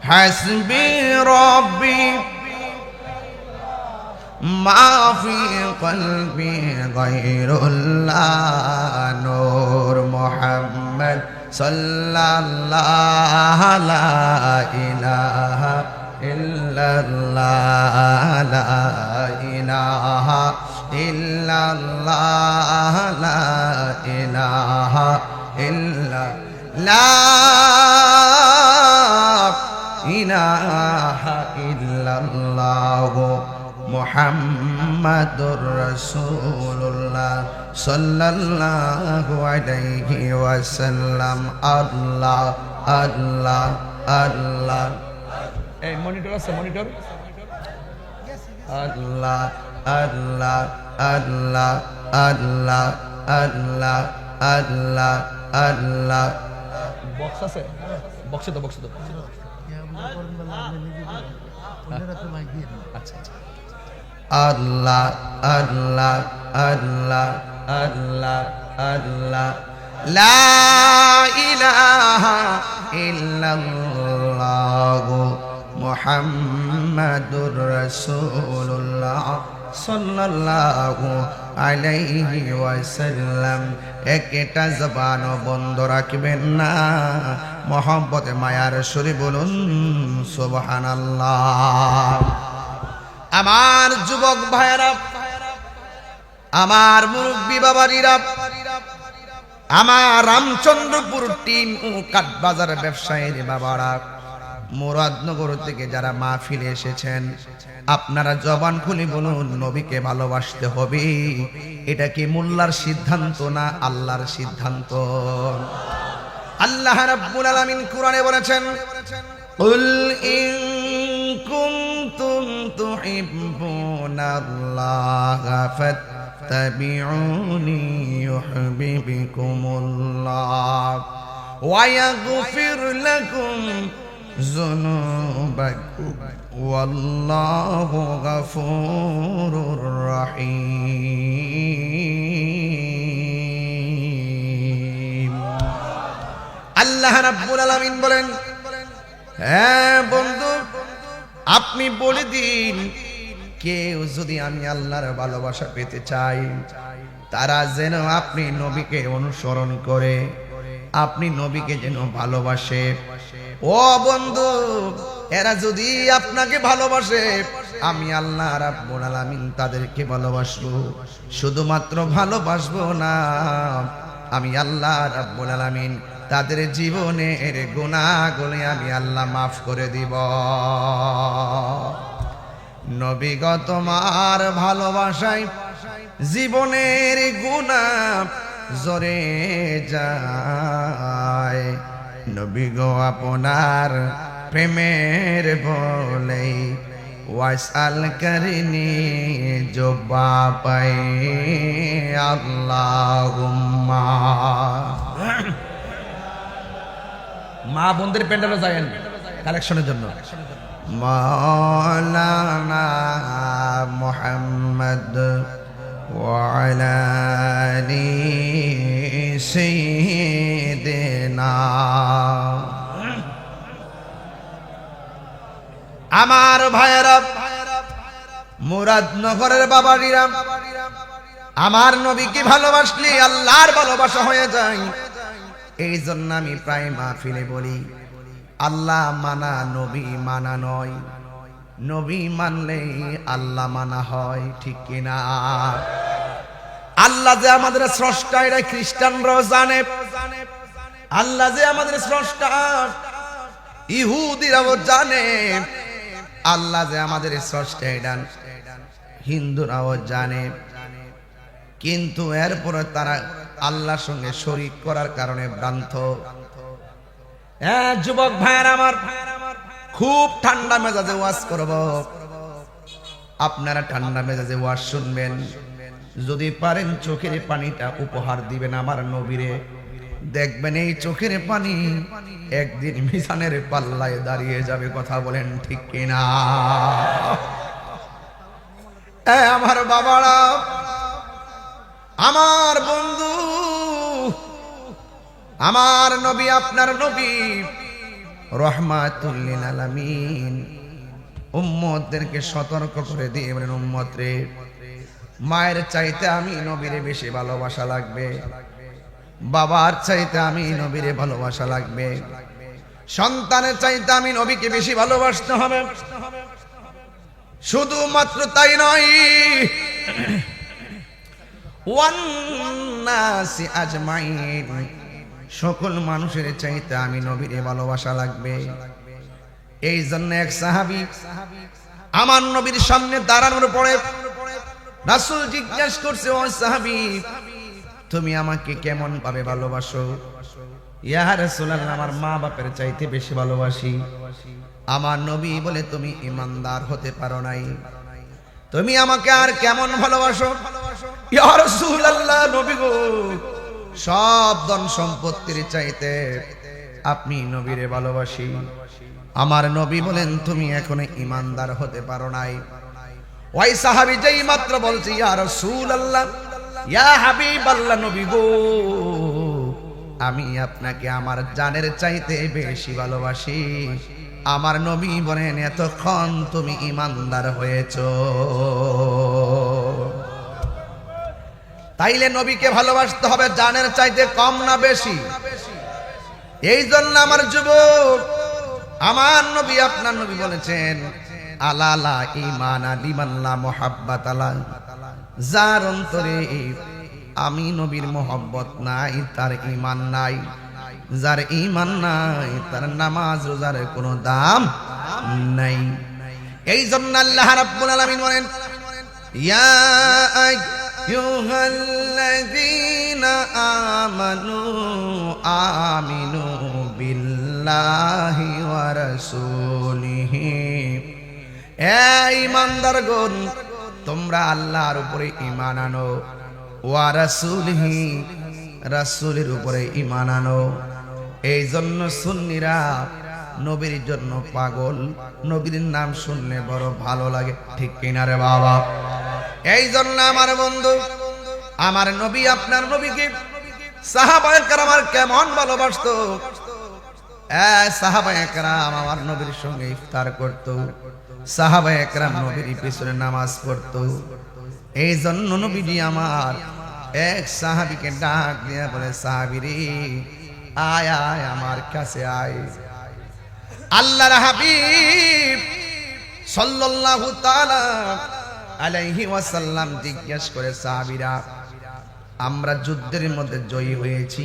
হাসবি রব্বি মা ফি কলবি গায়রুল্লাহ। নূর মুহাম্মদ সাল্লাল্লাহু লা ইলাহা ইল্লাল্লাহ লা ইলাহা ইল্লাল্লাহ লা ইলাহা ইল্লাল্লাহ ইলাহা ইল্লাল্লাহ মুহাম্মাদুর রাসূলুল্লাহ সাল্লাল্লাহু আলাইহি ওয়াসাল্লাম। আল্লাহ আল্লাহ আল্লাহ। এই মনিটর আছে? মনিটর। আল্লাহ আল্লাহ আল্লাহ আল্লাহ আল্লাহ আল্লাহ আল্লাহ। বক্স আছে? বক্সে তো, বক্সে তো। আচ্ছা আচ্ছা। আল্লাহ আল্লাহ আল্লাহ আল্লাহ আল্লাহ লা ইলাহা ইল্লাল্লাহ মুহাম্মাদুর রাসূলুল্লাহ সাল্লাল্লাহু আলাইহি ওয়াসাল্লাম। একটা জবান বন্ধ রাখবেন না, মহব্বতে মায়ার সুরে বলুন সুবহানাল্লাহ। আমার যুবক ভাইরা, আমার মুরব্বী বাবারিরা, আমার রামচন্দ্রপুর টিম ও কাঠবাজার ব্যবসায়ীর বাবারা, মুরাদনগর থেকে যারা মাহফিলে এসেছেন, আপনারা জবান খুলে বলুন নবীকে ভালোবাসতে হবে। এটা কি মোল্লার সিদ্ধান্ত না আল্লাহর সিদ্ধান্ত? আল্লাহ রাব্বুল আলামিন কোরআনে বলেছেন, কুল ইন কুনতুম তুহিব্বুনাল্লাহা ফাত্তাবিউনি ইউহিব্বুকুমুল্লাহ ওয়া ইয়াগফির লাকুম যুনুবাকুম ওয়াল্লাহু গফুরুর রহিম। আল্লাহ রাব্বুল আলামিন বলেন, হ্যাঁ বন্ধু, আপনি বলে দিন, কেউ যদি আমি আল্লাহর ভালোবাসা পেতে চাই, তারা যেন আপনি নবীকে অনুসরণ করে, আপনি নবীকে যেন ভালোবাসে। ও বন্ধু, এরা যদি আপনাকে ভালোবাসে, আমি আল্লাহ রাব্বুল আলামিন তাদেরকে ভালোবাসবো। শুধুমাত্র ভালোবাসবো না, আমি আল্লাহ রাব্বুল আলামিন তাদের জীবনের গুনাহগুলো আমি আল্লাহ মাফ করে দিব। নবী গো তোমার ভালোবাসায় জীবনের গুনাহ জরে যায়। নবী গো আপনার প্রেমের বলেই ওয়াসাল করিনি জবা পাই আল্লাহুম্মা। মা বোনদের প্যান্ডেলে যায়েন কালেকশনের জন্য। মাওলানা মুহাম্মদ ওয়া আলা আলি সাইয়্যিদিনা। আমার ভাইয়েরা, মুরাদনগরের বাবাজিরা, আমার নবীকে ভালোবাসলে আল্লাহর ভালোবাসা হয়ে যায়। এই জন্য আমি প্রায় মাহফিলে বলি, আল্লাহ মানা নবী মানা নয়, নবী মানলে আল্লাহ মানা হয়, ঠিক কিনা? আল্লাহ যে আমাদের স্রষ্টা, এটা খ্রিস্টানরাও জানে। আল্লাহ যে আমাদের স্রষ্টা, ইহুদিরাও জানে। আল্লাহ যে আমাদের স্রষ্টা, এটা হিন্দুরাও জানে। কিন্তু এরপরে তারা আল্লাহর সঙ্গে শরীক করার কারণে ভ্রান্ত। যুবক ভাইয়ের আমার, খুব ঠান্ডা মেজাজে ওয়াজ করব, আপনারা ঠান্ডা মেজাজে ওয়াজ শুনবেন। যদি পারেন চোখের পানিটা উপহার দিবেন আমার নবীরে। দেখবেন এই চোখের পানি একদিন মিজানের পাল্লায় দাঁড়িয়ে যাবে। কথা বলেন ঠিক কিনা? আমার বাবারা, আমার বন্ধু, আমার নবী, আপনার নবী রহমাতুল লিল আলামিন উম্মতদেরকে সতর্ক করে দিয়ে বলেন, উম্মত রে, মায়ের চাইতে আমি নবীরে বেশি ভালোবাসা লাগবে, বাবার চাইতে আমি নবীরে ভালোবাসা লাগবে, সন্তানের চাইতে আমি নবীকে বেশি ভালোবাসতে হবে। শুধুমাত্র তাই নয়, ওয়ান্নাসি আজমাইন, সকল মানুষের চাইতে আমি নবীরে ভালোবাসা লাগবে। এই জন্য এক সাহাবী আমার নবীর সামনে দাঁড়ানোর পরে রাসূল জিজ্ঞাসা করছে, ও সাহাবী, তুমি আমাকে কেমন ভাবে ভালোবাসো? ইয়া রাসূলুল্লাহ, আমার মা বাপের চাইতে বেশি ভালোবাসি। আমার নবী বলে, তুমি ঈমানদার হতে পারো নাই, তুমি আমাকে আর কেমন ভালোবাসো? ইয়া রাসূলুল্লাহ, নবী গো, সব ধন সম্পত্তির চাইতে আপনি নবীরে ভালোবাসি। আমার নবী বলেন, তুমি এখনো ঈমানদার হতে পারো নাই। ওই সাহাবী যেই মাত্র বলছে, ইয়া রাসূলুল্লাহ, ইয়া হাবিবাল্লাহ, নবী গো, আমি আপনাকে আমার জানের চাইতে বেশি ভালোবাসি। আমার নবী বলেন, এতক্ষণ তুমি ঈমানদার হয়েছো। তাইলে নবীকে ভালোবাসতে হবে জানের চাইতে কম না বেশি? এই জন্য আমার যুবক, আমার নবী, আপনার নবী বলেছেন, আলা লা ঈমানা লিমান লা মুহাব্বাতা লা, যার অন্তরে আমি নবীর মোহব্বত নাই, তার ঈমান নাই। যার ঈমান নাই, তার নামাজ রোজার কোনো দাম নাই। এই জন্য আল্লাহ রাব্বুল আলামিন বলেন, ইয়া আইয়ুহাল্লাযীনা আল্লাযীনা আমানু আমিনু বিল্লাহি ওয়া রাসূলিহি, হে ঈমানদারগণ তোমরা আল্লাহর উপরে ঈমান আনো, ওয়া রাসূলিহি রাসূলের উপরে ঈমান আনো। এই জন্য সুন্নিরা নবীর জন্য পাগল, নবীর নাম শুনলে বড় ভালো লাগে, ঠিক কিনা রে বাবা? এই জন্য আমার বন্ধু, আমার নবী আপনার নবীকে সাহাবায়ে কেরাম কেমন ভালোবাসতো। সাহাবায়ে কেরাম আমার নবীর সঙ্গে ইফতার করত, সাহাবায়ে কেরাম নবীর পিছনে নামাজ পড়তো। এই জন্য নবীজি আমার এক সাহাবীকে ডাক দিয়ে বলে, সাহাবীরে আয় আয় আমার কাছে আয়। আল্লাহর হাবিব সাল্লাল্লাহু তাআলা আলাইহি ওয়াসাল্লাম জিজ্ঞেস করে, সাহাবীরা আমরা যুদ্ধের মধ্যে জয়ী হয়েছি,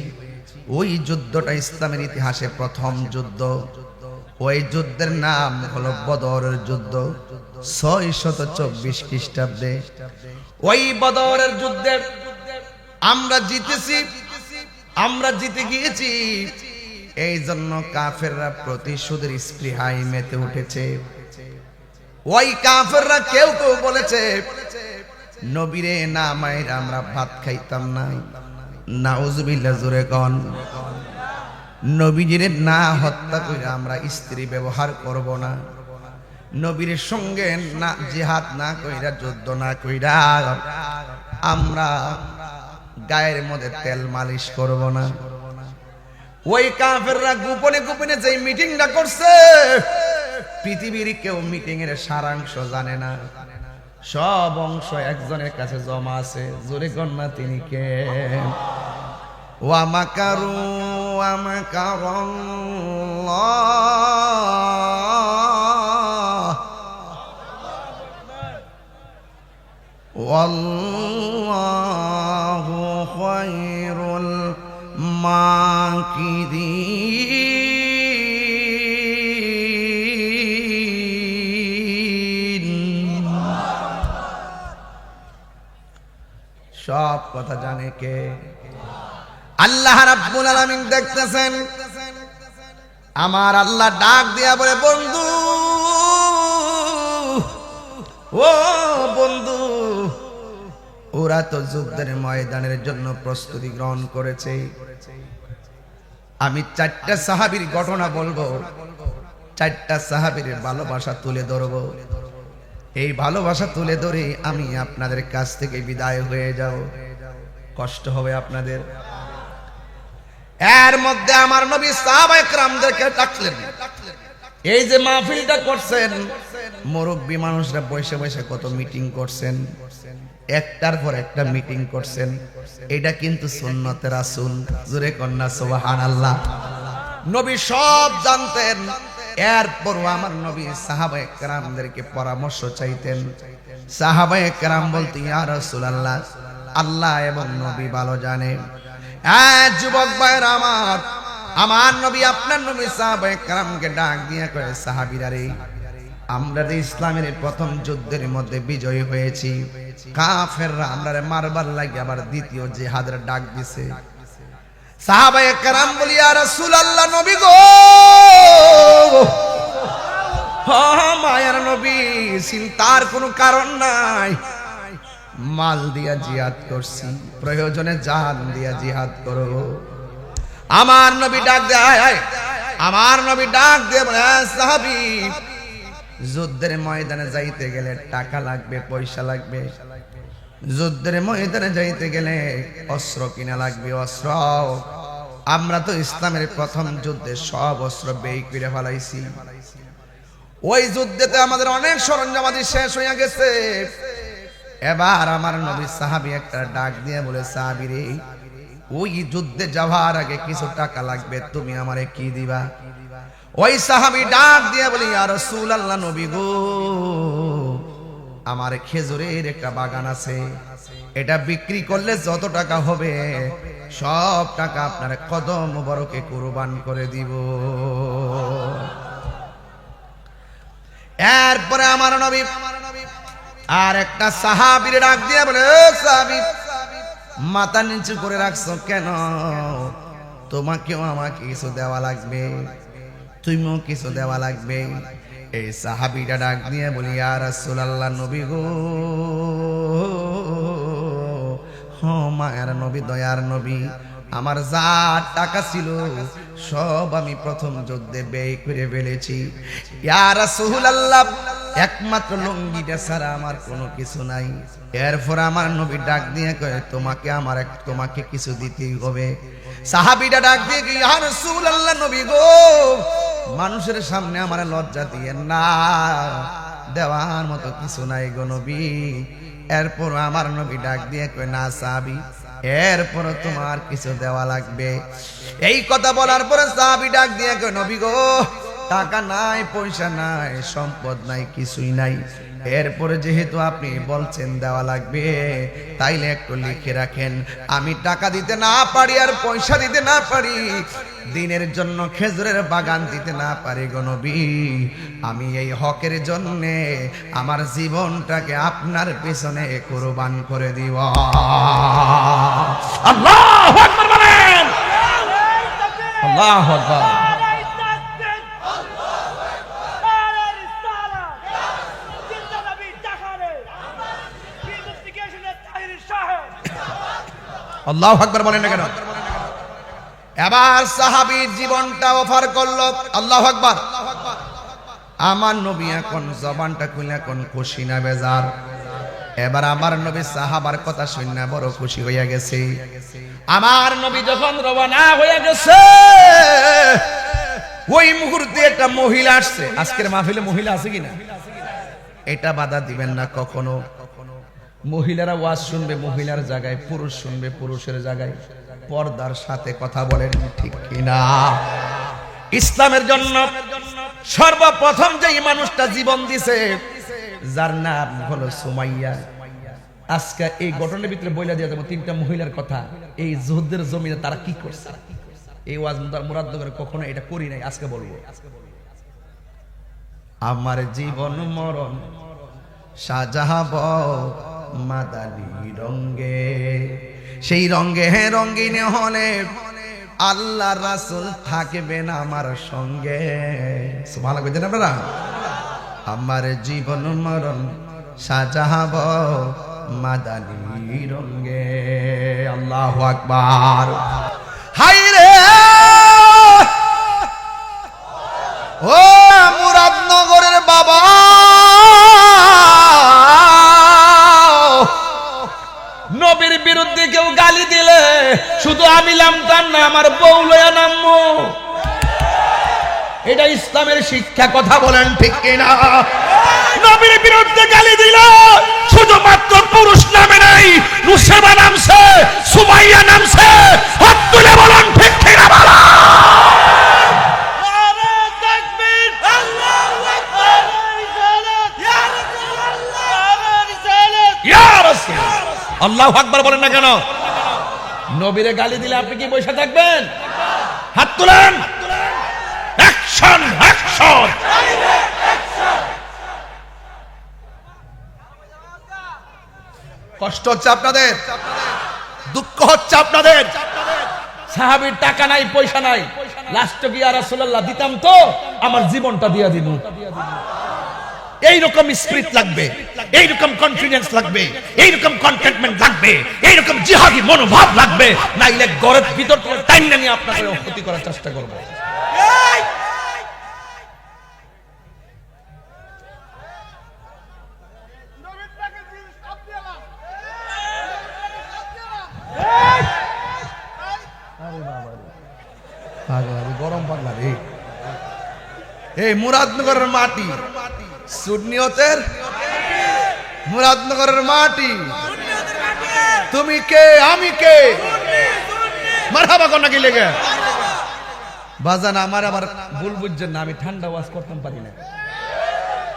ওই যুদ্ধটা ইসলামের ইতিহাসে প্রথম যুদ্ধ। ওই যুদ্ধের নাম হলো বদরের যুদ্ধ, 624 খ্রিস্টাব্দে। ওই বদরের যুদ্ধে আমরা জিতেছি, আমরা জিতে গিয়েছি। এই জন্য কাফেররা প্রতিশোধের স্পৃহায় মেতে উঠেছে। ওই কাফেররা কেউ কেউ বলেছে, নবীরে না মাইরা আমরা ভাত খাইতাম না। নাউজুবিল্লাহ, জোরে কোন। নবীজিরে না হত্যা করে আমরা স্ত্রী ব্যবহার করব না। নবীর সঙ্গে না জিহাদ না কইরা, যুদ্ধ না কইরা আমরা গায়ের মধ্যে তেল মালিশ করব না। ওই কাফেররা গোপনে গোপনে যে মিটিংটা করছে, পৃথিবীর কেউ মিটিং এর সারাংশ জানে না। সব অংশ একজনের কাছে জমা আছে, জোরে কন্যা তিনি কে? ওয়া মাকারু ওয়া মাকারাল্লাহ ওয়াল্লাহু খায়রুল মাকিরিন। সব কথা জানে কে? আল্লাহ রাব্বুল আলামিন দেখতেছেন। আমার আল্লাহ ডাক দিয়া বলে, বন্ধু ও বন্ধু, ওরা তো যুদ্ধের ময়দানের জন্য প্রস্তুতি গ্রহণ করেছে। আমি 4টা সাহাবীর ঘটনা বলবো, 4টা সাহাবীর ভালোবাসা তুলে ধরবো। এই ভালোবাসা তুলে ধরে আমি আপনাদের কাছ থেকে বিদায় হয়ে যাব, কষ্ট হবে আপনাদের। এর মধ্যে আমার নবী সাহাবায়ে কেরামদেরকে ডাকলেন। এই যে মাহফিলটা করছেন, মুরব্বী মানুষরা বসে বসে কত মিটিং করছেন, একটার পর একটা মিটিং করছেন। এটা কিন্তু সুন্নতে রাসূল, জোরে কন্না সুবহানাল্লাহ। নবী সব জানতেন, এরপরও আমার নবী সাহাবায়ে কেরামদেরকে পরামর্শ চাইতেন। সাহাবায়ে কেরাম বলতেন, ইয়া রাসূলুল্লাহ, আল্লাহ এবং নবী ভালো জানে। যুবক ভাইরা আমার নবী আপনার নবী সাহাবায়ে কেরামকে ডাক দিয়ে কয়ে, সাহাবীরা রে, আমরা যে ইসলামের প্রথম যুদ্ধের মধ্যে বিজয়ী হয়েছি, কাফেররা আমরারে মারবার লাগে আবার দ্বিতীয় জিহাদের ডাক দিছে। সাহাবায়ে কেরাম বলি, ইয়া রাসূলুল্লাহ, নবী গো, মায়ার নবী, চিন্তার কোনো কারণ নাই। মাল দিয়া জিহাদ করছি, প্রয়োজনে জান দিয়া জিহাদ করো। আমার নবী ডাক দেয়, আমার নবী ডাক দিয়ে বলে, সাহাবী, যুদ্ধের ময়দানে যাইতে গেলে টাকা লাগবে, পয়সা লাগবে। যুদ্ধের ময়দানে যাইতে গেলে অস্ত্র কিনা লাগবে, অস্ত্র। আমরা তো ইসলামের প্রথম যুদ্ধে সব অস্ত্র ব্যয় করে ফেলাইছি। ওই যুদ্ধেতে আমাদের অনেক সরঞ্জামাদি শেষ হয়ে গেছে। এবার আমার নবী সাহাবী একটা ডাক দিয়ে বলে, সাহাবী রে, ওই যুদ্ধে যাওয়ার আগে কিছু টাকা লাগবে, তুমি আমারে কি দিবা? ওই সাহাবী ডাক দিয়ে বলে, ইয়া রাসূলুল্লাহ, নবী গো, আমার খেজুরের একটা বাগান আছে, এটা বিক্রি করলে যত টাকা হবে সব টাকা আপনার কদম মোবারকে কুরবান করে দিব। এরপরে আমার নবী আর একটা সাহাবীর ডাক দিয়ে বলে, সাহাবী, মাথা নিচু করে রাখছো কেন? তোমাকেও আমাকে কিছু দেওয়া লাগবে, তুমিও কিছু দেওয়া লাগবে। এই সাহাবীটা ডাক দিয়ে বলি, ইয়া রাসূলুল্লাহ, নবী গো, মায়ের নবী, দয়ার নবী, আমার যা টাকা ছিল সব আমি প্রথম যুদ্ধে ব্যয় করে ফেলেছি। ইয়া রাসূলুল্লাহ, একমাত্র লুঙ্গিটা ছাড়া আমার কোনো কিছু নাই। এরপর আমার নবী ডাক দিয়ে কয়, তোমাকে কিছু দিতেই হবে। সাহাবীটা ডাক দিয়ে, ইয়া রাসূলুল্লাহ, নবী গো, মানুষের সামনে আমার লজ্জা দিয়ে না, দেওয়ার মতো কিছু নাই গো নবী। এরপর আমার নবী ডাক দিয়ে কয়, না সাহাবী, এরপর তোমার কিছু দেওয়া লাগবে। এই কথা বলার পরে সাহাবী ডাক দিয়ে কয়, নবী গো, টাকা নাই, পয়সা নাই, সম্পদ নাই, কিছুই নাই। এরপরে যেহেতু আপনি বলছেন দেওয়া লাগবে, তাইলে একটু লিখে রাখেন, আমি টাকা দিতে না পারি আর পয়সা দিতে না পারি, দিনের জন্য খেজুরের বাগান দিতে না পারি গো নবী, আমি এই হকের জন্য আমার জীবনটাকে আপনার পেছনে কুরবান করে দিব। আল্লাহু আকবার বলেন, আল্লাহু আকবার। আল্লাহু আকবার বলেন না কেন? এবার সাহাবীর জীবনটা অফার করলো। আল্লাহু আকবার। আমার নবী এখন জবানটা খুলে এখন খুশি না বেজার? এবার আমার নবী সাহাবার কথা শুনে বড় খুশি হইয়া গেছে। আমার নবী যখন রওনা হয়ে গেছে, ওই মুহূর্তে একটা মহিলা আসছে। আজকের মাহফিলে মহিলা আছে কিনা এটা বাধা দিবেন না কখনো। মহিলারা ওয়াজ শুনবে মহিলার জায়গায়, পুরুষ শুনবে পুরুষের জায়গায়, পর্দার সাথে কথা বলেন, ঠিক কিনা? ইসলামের জন্য সর্বপ্রথম যে মানুষটা জীবন দিছে, যার নাম হলো সুমাইয়া। আজকে এই ঘটনার ভিতরে বইলা দিয়ে যাবো তিনটা মহিলার কথা, এই যুদ্ধের জমিনে তারা কি করছে। এই ওয়াজ মুরাদনগরে কখনো এটা করি নাই, আজকে বলবো। আমার জীবন মরণ সাজাব মাদানী রঙ্গে, সেই রঙ্গে রঙ্গিন হলে আল্লাহ রাসূল থাকবেন আমার সঙ্গে। সুবহানাল্লাহ কইতেন আপনারা? আমার জীবন মরণ সাজাব মাদানী রঙ্গে। আল্লাহু আকবার। হাই রে ও মুরাদনগরের বাবা, নবীর বিরুদ্ধে কেউ গালি দিলে শুধু আমি নামতাম না, আমার বউ লয়া নামবো। এটা ইসলামের শিক্ষা, কথা বলেন ঠিক কিনা? নবীর বিরুদ্ধে গালি দিল শুধুমাত্র পুরুষ নামে নাই, নুসেবা নামছে, সুমাইয়া নামছে। হাত তুলে বলেন ঠিক কিনা? বলা আল্লাহু আকবার বলেন না কেন? নবীরে গালি দিলে আপনি কি বসে থাকবেন? হাত তুলেন। Action, action. কষ্ট হচ্ছে আপনাদের, দুঃখ হচ্ছে আপনাদের। সাহাবীর টাকা নাই, পয়সা নাই, লাস্ট কি ইয়া রাসূলুল্লাহ দিতাম তো আমার জীবনটা দিয়া দিব। এইরকম স্পিরিট লাগবে, এইরকম কনফিডেন্স লাগবে, এইরকম কন্টেন্টমেন্ট লাগবে, এইরকম জিহাদি মনোভাব লাগবে, নাইলে গরের ভিতর থেকে টাইম নিয়ে আপনাকে ক্ষতি করার চেষ্টা করব। গরম পাগলা রে। এই মুরাদনগরের মাটি, সুন্নিয়তের মুরাদনগরের মাটি। তুমি কে, আমি কে? মারহাবা কোন নাকি লেগে বাজান। আমার আবার ভুল বুঝছেন না, আমি ঠান্ডা ওয়াজ করতে পারি না।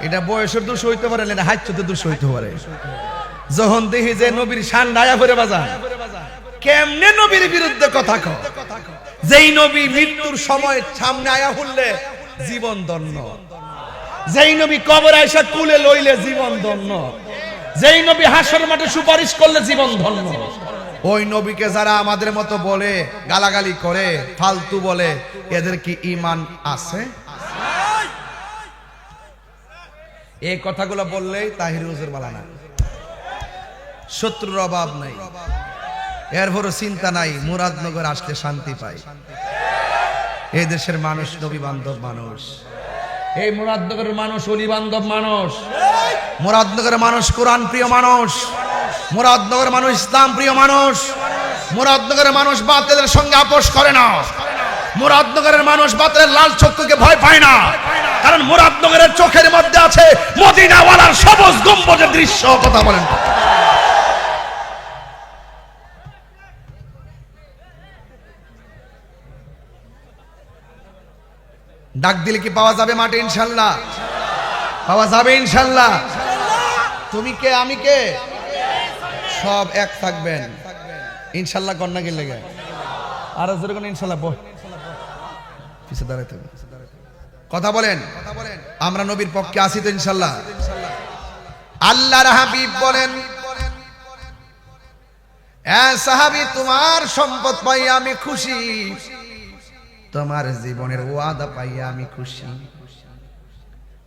এটা বয়সের দোষ হইতে পারে না, হাইচ্যতে দোষ হইতে পারে। যখন দেখি যে নবীর শান ডায়া করে বাজান, কেমনে নবীর বিরুদ্ধে কথা কও? যেই নবী মৃত্যুর সময় সামনে আয়া হলে জীবন ধন্য, যেই নবী কবর আয়সা কুলে লইলে জীবন ধন্য, যেই নবী হাসর মাঠে সুপারিশ করলে জীবন ধন্য। ওই নবীকে যারা আমাদের মতো বলে, গালাগালি করে, ফালতু বলে, এদের কি ঈমান আছে? এই কথাগুলো বললেই তাহির হুজুর বলা না, শত্রুর অভাব নাই, এরপরও চিন্তা নাই, মুরাদনগর আসলে শান্তি পাই। এই দেশের মানুষ নবী বান্ধব মানুষ, এই মুরাদনগরের মানুষ অলি বান্ধব মানুষ, মুরাদনগরের মানুষ কোরআন প্রিয় মানুষ, মুরাদনগরের মানুষ ইসলাম প্রিয় মানুষ, মুরাদনগরের মানুষ বাতিলের সঙ্গে আপোষ করে না, মুরাদনগরের মানুষ বাতিলের লাল চক্ষুকে ভয় পায় না, কারণ মুরাদনগরের চোখের মধ্যে আছে মদিনাওয়ালার সবুজ গম্বুজের দৃশ্য। কথা বলেন। ডাক দিলে কি পাওয়া যাবে মাঠে? ইনশাল্লাহ পাওয়া যাবে, ইনশাল্লাহ। তুমি কে, আমি কে, সব এক থাকবেন ইনশাল্লাহ। কন্যা গেলে গে আর যেরকম ইনশাল্লাহ পিছিয়ে দাঁড়াতে হবে। কথা বলেন, আমরা নবীর পক্ষে আসি তো ইনশাল্লাহ। আল্লাহর হাবিব বলেন, এ সাহাবী, তোমার সম্পদ পাই আমি খুশি, তোমার জীবনের ওয়াদা পাইয়া আমি খুশি।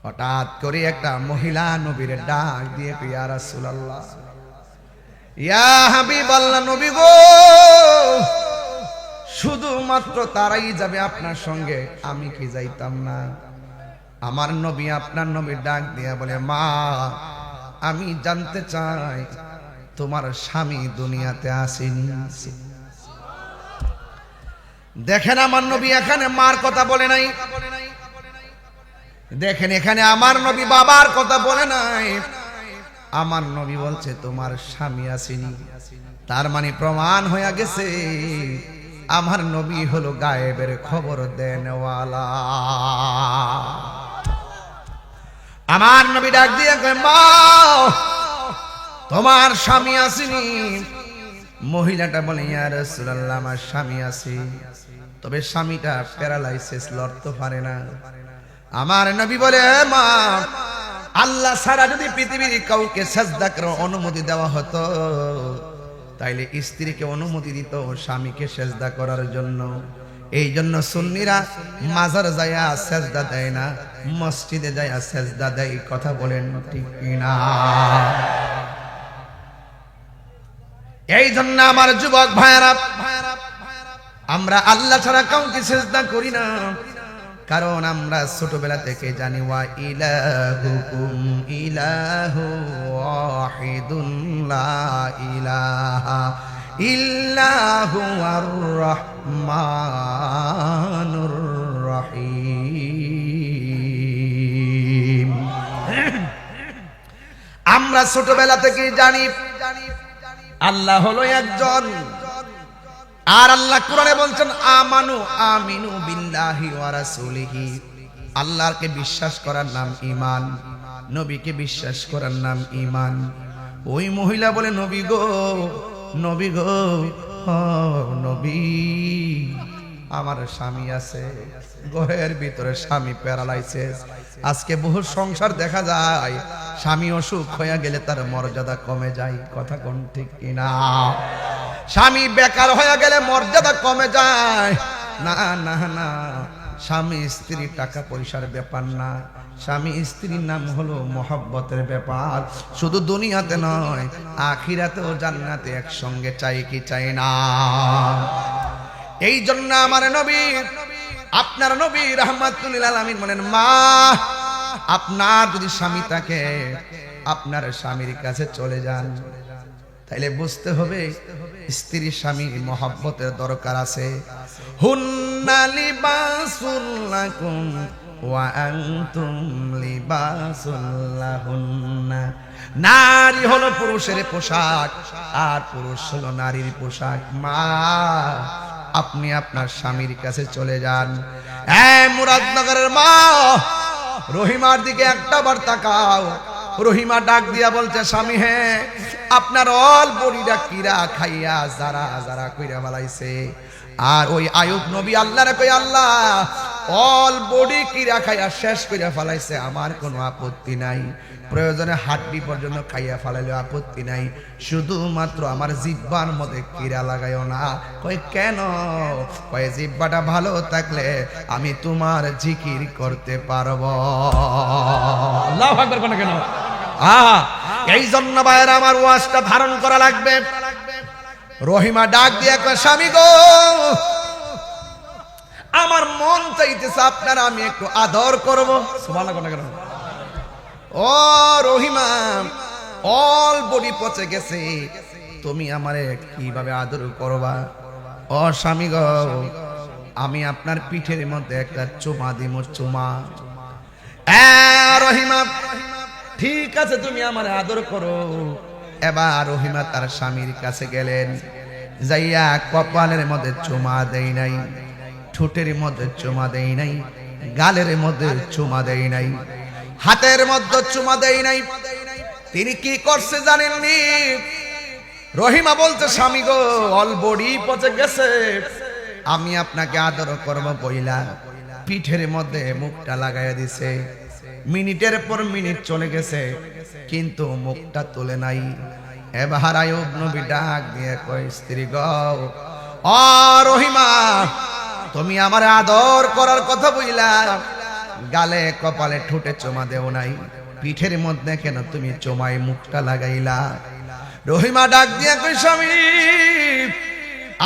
হঠাৎ করে একটা মহিলা নবীর ডাক দিয়ে, ইয়া রাসূলুল্লাহ, ইয়া হাবিবাল্লাহ, নবী গো, শুধুমাত্র তারাই যাবে আপনার সঙ্গে, আমি কি যাইতাম না? আমার নবী আপনার নবীর ডাক দিয়া বলে, মা, আমি জানতে চাই তোমার স্বামী দুনিয়াতে আসেনি? দেখেন আমার নবী এখানে মার কথা বলে নাই, দেখেন এখানে আমার নবী বাবার কথা বলে নাই, আমার নবী বলছে তোমার স্বামী আসেনি। তার মানে প্রমাণ হয়ে গেছে আমার নবী হলো গায়েবের খবর দেনওয়ালা। আমার নবী ডাক দিয়ে কয়, মা, তোমার স্বামী আসেনি? মহিলাটা বলে, ইয়া রাসূলুল্লাহ, আমার স্বামী আছে, তবে স্বামীটা প্যারালাইসিস, লড়তে পারে না। আমার নবী বলে, মা, আল্লাহ ছাড়া যদি পৃথিবীর কাউকে সাজদা করার অনুমতি দেওয়া হতো, তাইলে স্ত্রীকে অনুমতি দিত স্বামীকে সেজদা করার জন্য। এই জন্য সুন্নিরা মাজার যায়া সেজদা দেয় না, মসজিদে যায়া সেজদা দেয়। কথা বলেন ঠিক কিনা? এই জন্য আমার যুবক ভাইরা, আমরা আল্লাহ ছাড়া কাউকে সেজদা করি না, কারণ আমরা ছোটবেলা থেকে জানি, ওয়া ইলাহুকুম ইলাহু ওয়াহিদুন লা ইলাহা ইল্লাহু আর রহমানুর রহিম। আমরা ছোটবেলা থেকে জানি আল্লাহ হলো একজন, আর আল্লাহ কোরআনে বলছেন, আমানু আমিনু বিল্লাহি ওয়া রাসূলিহি। আল্লাহকে বিশ্বাস করার নাম ঈমান, নবীকে বিশ্বাস করার নাম ঈমান। ওই মহিলা বলে, নবী গো, নবী গো, নবী, আমার স্বামী আছে, ঘরের ভিতরে স্বামী প্যারালাইসিস। আজকে বহু সংসার দেখা যায় স্বামী অসুখ হয়ে গেলে তার মর্যাদা কমে যায়। কথা কোন ঠিক কিনা? স্বামী বেকার হয়ে গেলে মর্যাদা কমে যায় না, না, না। স্বামী স্ত্রী টাকা পয়সার ব্যাপার না, স্বামী স্ত্রীর নাম হলো মহব্বতের ব্যাপার। শুধু দুনিয়াতে নয়, আখিরাতেও জান্নাতে একসঙ্গে চাই কি চাই না? এই জন্য আমার নবী, আপনার নবী রাহমাতুল লিল আলামিন বলেন, মা, আপনার যদি স্বামী থাকে, আপনার স্বামীর কাছে চলে যান। তাইলে বুঝতে হবে স্ত্রী স্বামীর মহব্বতের দরকার আছে। হুন্না লিবাসুল লাকুম ওয়া আনতুম লিবাসুল লাহুন্না। নারী হলো পুরুষের পোশাক, আর পুরুষ হলো নারীর পোশাক। মা, আপনি আপনার স্বামীর কাছে চলে যান। মুরাদনগরের মা, রহিমার দিকে একটা বার তাকাও। রহিমা ডাক দিয়া বলছে, স্বামী, হ্যাঁ, আপনার অল বড়িটা কিরা খাইয়া যারা যারা কইরা বালাইছে। আর ওই আয়ুব নবী আল্লাহরে কই, আল্লাহ, অল বডি কিরা খাইয়া শেষ কইরা ফেলাইছে, আমার কোনো আপত্তি নাই। প্রয়োজনে হাড্ডি পর্যন্ত খাইয়া ফেলাইলেও আপত্তি নাই, শুধুমাত্র আমার জিহ্বার মধ্যে কিরা লাগাইও না। কই কেন? কই জিহ্বাটা ভালো থাকলে আমি তোমার জিকির করতে পারবো। আল্লাহু আকবার। কোন কেন? এই জন্য ভাইরা আমার ওয়াজটা ধারণ করা লাগবে। রহিমা ডাক দিয়ে কয়, স্বামী গো, আমার মন চাইতেছে আপনারা আমি একটু আদর করব। সুবহানাল্লাহ। কোন কেন? ও রহিমা, অল বডি পচে গেছে, তুমি আমারে কিভাবে আদর করবা? ও স্বামী গো, আমি আপনার পিঠের মধ্যে একটা চুমা দিব, চুমা। রহিমা, ঠিক আছে, তুমি আমার আদর করো। এবার রহিমা তার স্বামীর কাছে গেলেন, যাইয়া কপালের মধ্যে চুমা দেই নাই, ঠোঁটের মধ্যে চুমা দেই নাই, গালের মধ্যে চুমা দেই নাই, হাতের মধ্যে চুমা দেই নাই। তিনি কি করছে জানেননি? রহিমা বলছে, স্বামী গো, অল বডি পচে গেছে, আমি আপনাকে আদর করব বইলা পিঠের মধ্যে মুখটা লাগাইয়া দিছে। মিনিটের পর মিনিট চলে গেছে, কিন্তু মুখটা তোলে নাই। এবার আইয়ুব নবী ডাক দিয়ে কয়, স্ত্রী গো, ও রহিমা, তুমি আমার আদর করার কথা বইলা গালে কপালে ঠোঁটে চুমা দেও নাই, পিঠের মধ্যে কেন তুমি চুমায় মুখটা লাগাইলা? রহিমা ডাক দিয়ে কই, স্বামী,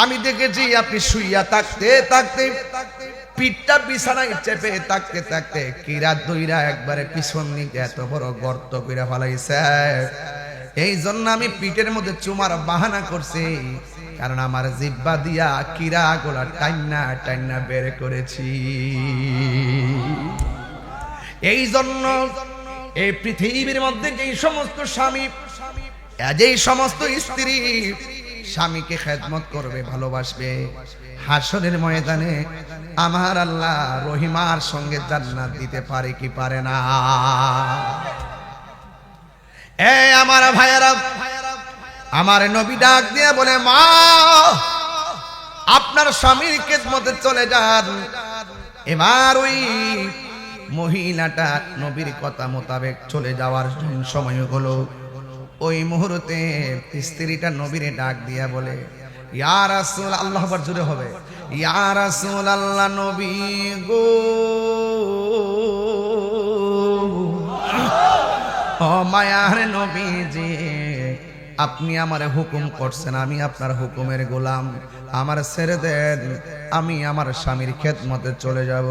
আমি দেখেছি আপনি শুইয়া থাকতে থাকতে পিঠটা বিছানায় চেপে থাকতে থাকতে কিরা দইরা একবারে পিছন দিকে এত বড় গর্ত কইরা ফেলাইছে। এই জন্য আমি পিঠের মধ্যে চুমার বাহানা করছি, কারণ আমার জিহ্বা দিয়া কিরা গোলা টাইনা টাইনা বের করেছি। এই জন্য এই পৃথিবীর মধ্যে যেই সমস্ত স্বামী, যেই সমস্ত স্ত্রী স্বামীকে খেদমত করবে, ভালোবাসবে, হাসরের ময়দানে আমার আল্লাহ রহিমার সঙ্গে জান্নাত দিতে পারে কি পারে না? আমার ভাইয়েরা, আমার নবী ডাক দিয়ে বলে, মা, আপনার স্বামীর খেদমতে চলে যান। এবার ওই মহিলাটা নবীর কথা মোতাবেক চলে যাওয়ার সময় হলো। ওই মুহূর্তে স্ত্রীটা নবীরে ডাক দিয়া বলে, ইয়া রাসূল, আল্লাহ আকবার জোরে হবে, ইয়া রাসূল আল্লাহ, নবী গো, ও মায়ার নবীজি, আপনি আমারে হুকুম করছেন, আমি আপনার হুকুমের গোলাম, আমার ছেড়ে দেন, আমি আমার স্বামীর খেদমতে চলে যাব।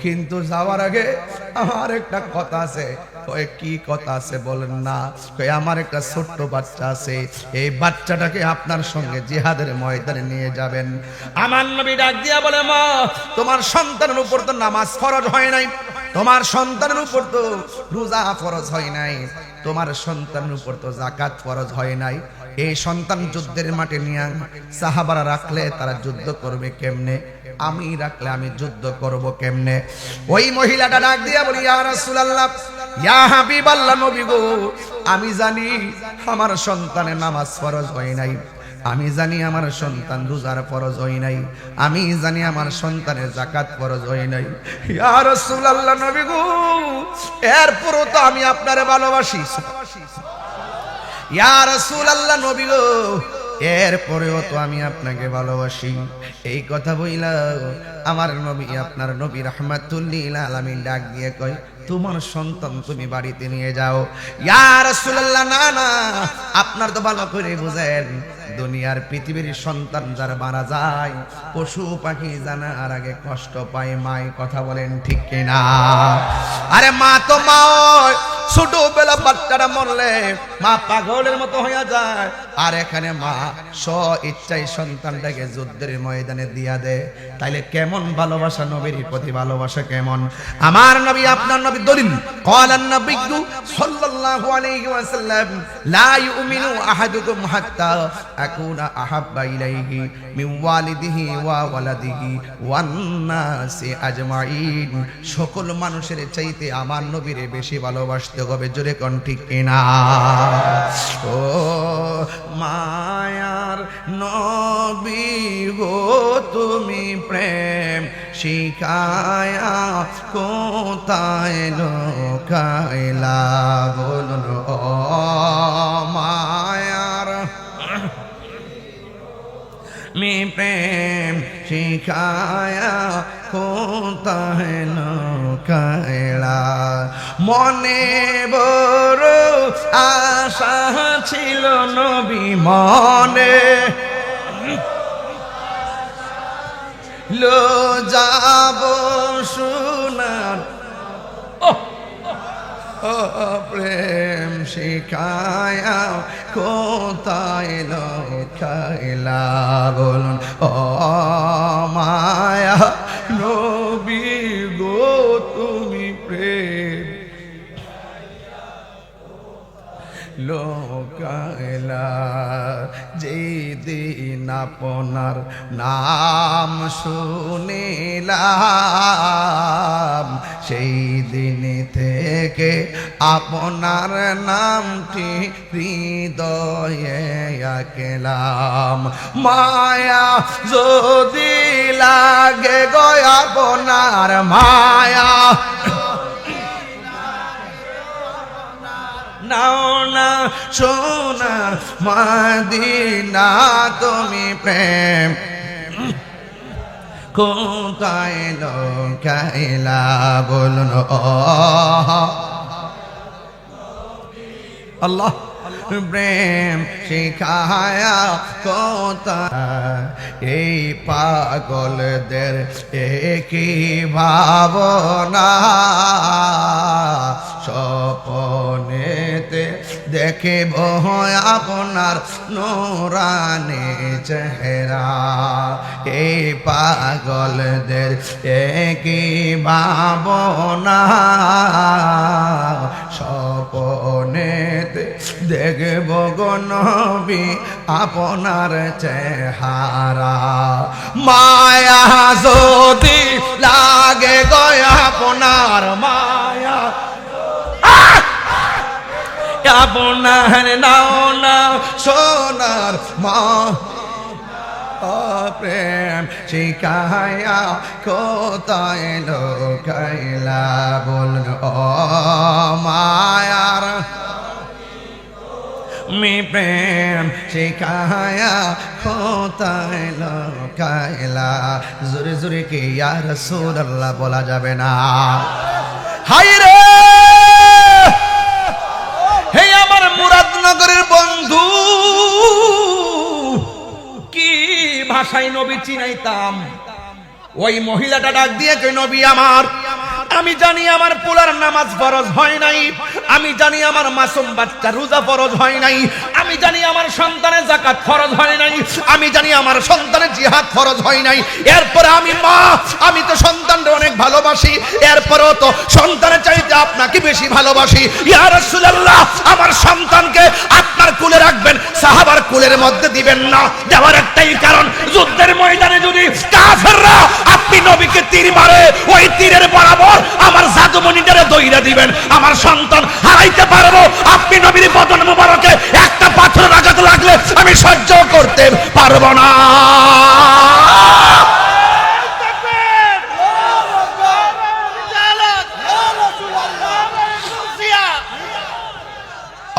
কিন্তু যাওয়ার আগে আমার একটা কথা আছে। কি কথা আছে বলেন না? আমার একটা ছোট্ট বাচ্চা আছে, এই বাচ্চাটাকে আপনার সঙ্গে জিহাদের ময়দানে নিয়ে যাবেন। আমার নবী ডাক দিয়া বলে, মা, তোমার সন্তানের উপর তো নামাজ ফরজ হয় নাই, তোমার সন্তানের উপর তো রোজা ফরজ হয় নাই, তোমার সন্তানের উপর তো যাকাত ফরজ হয় নাই। এই সন্তান যুদ্ধের মাঠে নিয়ে সাহাবারা রাখলে তারা যুদ্ধ করবে কেমনে? আমি রাখলে আমি যুদ্ধ করব কেমনে? ওই মহিলাটা ডাক দিয়া বলি, ইয়া রাসূলুল্লাহ, ইয়া হাবিবাল্লাহ, নবী গো, আমি জানি আমার সন্তানের নামাজ ফরজ হয় নাই, আমি জানি আমার সন্তান রোজার ফরজ হয় নাই, আমি জানি আমার সন্তানের যাকাত ফরজ হয় নাই। ইয়া রাসূলুল্লাহ, নবী গো, এরপরও তো আমি আপনারে ভালোবাসি। ইয়া রাসূলুল্লাহ, নবী গো, এরপরেও তো আমি আপনাকে ভালোবাসি। এই কথা বইলা আমার নবী, আপনার নবী রাহমাতুল লিল আলামিন ডাক দিয়ে কয়, তোমার সন্তান তুমি বাড়িতে নিয়ে যাও। ইয়া রাসূলুল্লাহ, না না, আপনার তো ভালো করে বুঝেন, দুনিয়ার পৃথিবীর সন্তান যারা মারা যায়, পশু পাখি জানার আগে কষ্ট পায় মায়। কথা বলেন ঠিক কিনা? আরে মা তো মা, ছোটবেলা বাচ্চারা মরলে মা পাগলের মতো হয়ে যায়, আর এখানে মা স্ব ইচ্ছায় সন্তানটাকে যুদ্ধের ময়দানে দিয়া দেয়। তাইলে কেমন ভালোবাসা, নবীর প্রতি ভালোবাসা কেমন? আমার নবী, আপনার নবী দলিল, ক্বালান নবিয়্যু সাল্লাল্লাহু আলাইহি ওয়াসাল্লাম, লা ইউমিনু আহাদুকুম হাত্তা আকুনা আহাব্বা ইলাইহি মিন ওয়ালিদিহি ওয়া ওয়ালাদিহি ওয়ান নাসি আজমাইন। সকল মানুষের চাইতে আমার নবীরে বেশি ভালোবাসতে হবে। জোরে কোন ঠিক কিনা? ও মায়ার নবী গো, তুমি প্রেম শিখায়া কোথায় লোকাইলা বলুন ও মায়ার মি প্রেম শিখায়া কোথায় লোকাইলা মনে বড় আশা ছিল নবী মনে লো যাব সোনার ও প্রেম শিখায়া কোথায় লোকাইলা বলুন ও মায়া নবী গো তুমি প্রেম লোকাইলা যেদিন আপনার নাম শুনিলাম সেই দিন থেকে আপনার নামটি হৃদয়ে আঁকলাম মায়া যদি লাগে গো আপনার মায়া নাও না সোনার মদিনা তুমি প্রেম কোথায় লোকাইলা বলুন ও আল্লাহ প্রেম শিখায়া কোথায় এই পাগলদের একই ভাবনা স্বপনেতে দেখিব আপনার নূরানি চেহারা এই পাগলদের একই ভাবনা স্বপনেতে দেখব গো নবী আপনার চেহারা মায়া যদি লাগে গো আপনার মায়া আপনার নাও না সোনার মা প্রেম শিখায়া কোথায় লোকাইলা বলুন ও মায়ার মি প্রেম শিখায়া কোথায় লোকাইলা জোরে জোরে কে ইয়া রাসূলুল্লাহ বলা যাবে না হায় রে হে আমার মুরাদনগরের বন্ধু কি ভাষায় নবী চিনাইতাম ওই মহিলাটা ডাক দিয়ে কই নবী আমার আমি জানি আমার পোলার নামাজ ফরজ হয় নাই আমি জানি আমার মাসুম বাচ্চা রোজা ফরজ হয় নাই আমি জানি আমার সন্তানের যাকাত ফরজ হয় নাই আমি জানি আমার সন্তানের জিহাদ ফরজ হয় নাই এরপরে আমি মা আমি তো সন্তানকে অনেক ভালোবাসি এরপরেও তো সন্তানের চাইতে আপনাকে বেশি ভালোবাসি ইয়া রাসূলুল্লাহ আমার সন্তানকে আপনার কোলে রাখবেন সাহাবার কোলের মধ্যে দিবেন না দেওয়ার একটাই কারণ যুদ্ধের ময়দানে যদি কাফেররা আপনি নবীকে তীর মারে ওই তীরের বরাবর আমার জাদুমণিটারে দইরা দিবেন আমার সন্তান হারাইতে পারবো আপনি নবীর বদন মুবারকে একটা পাথর আঘাত লাগলে আমি সহ্য করতে পারবো না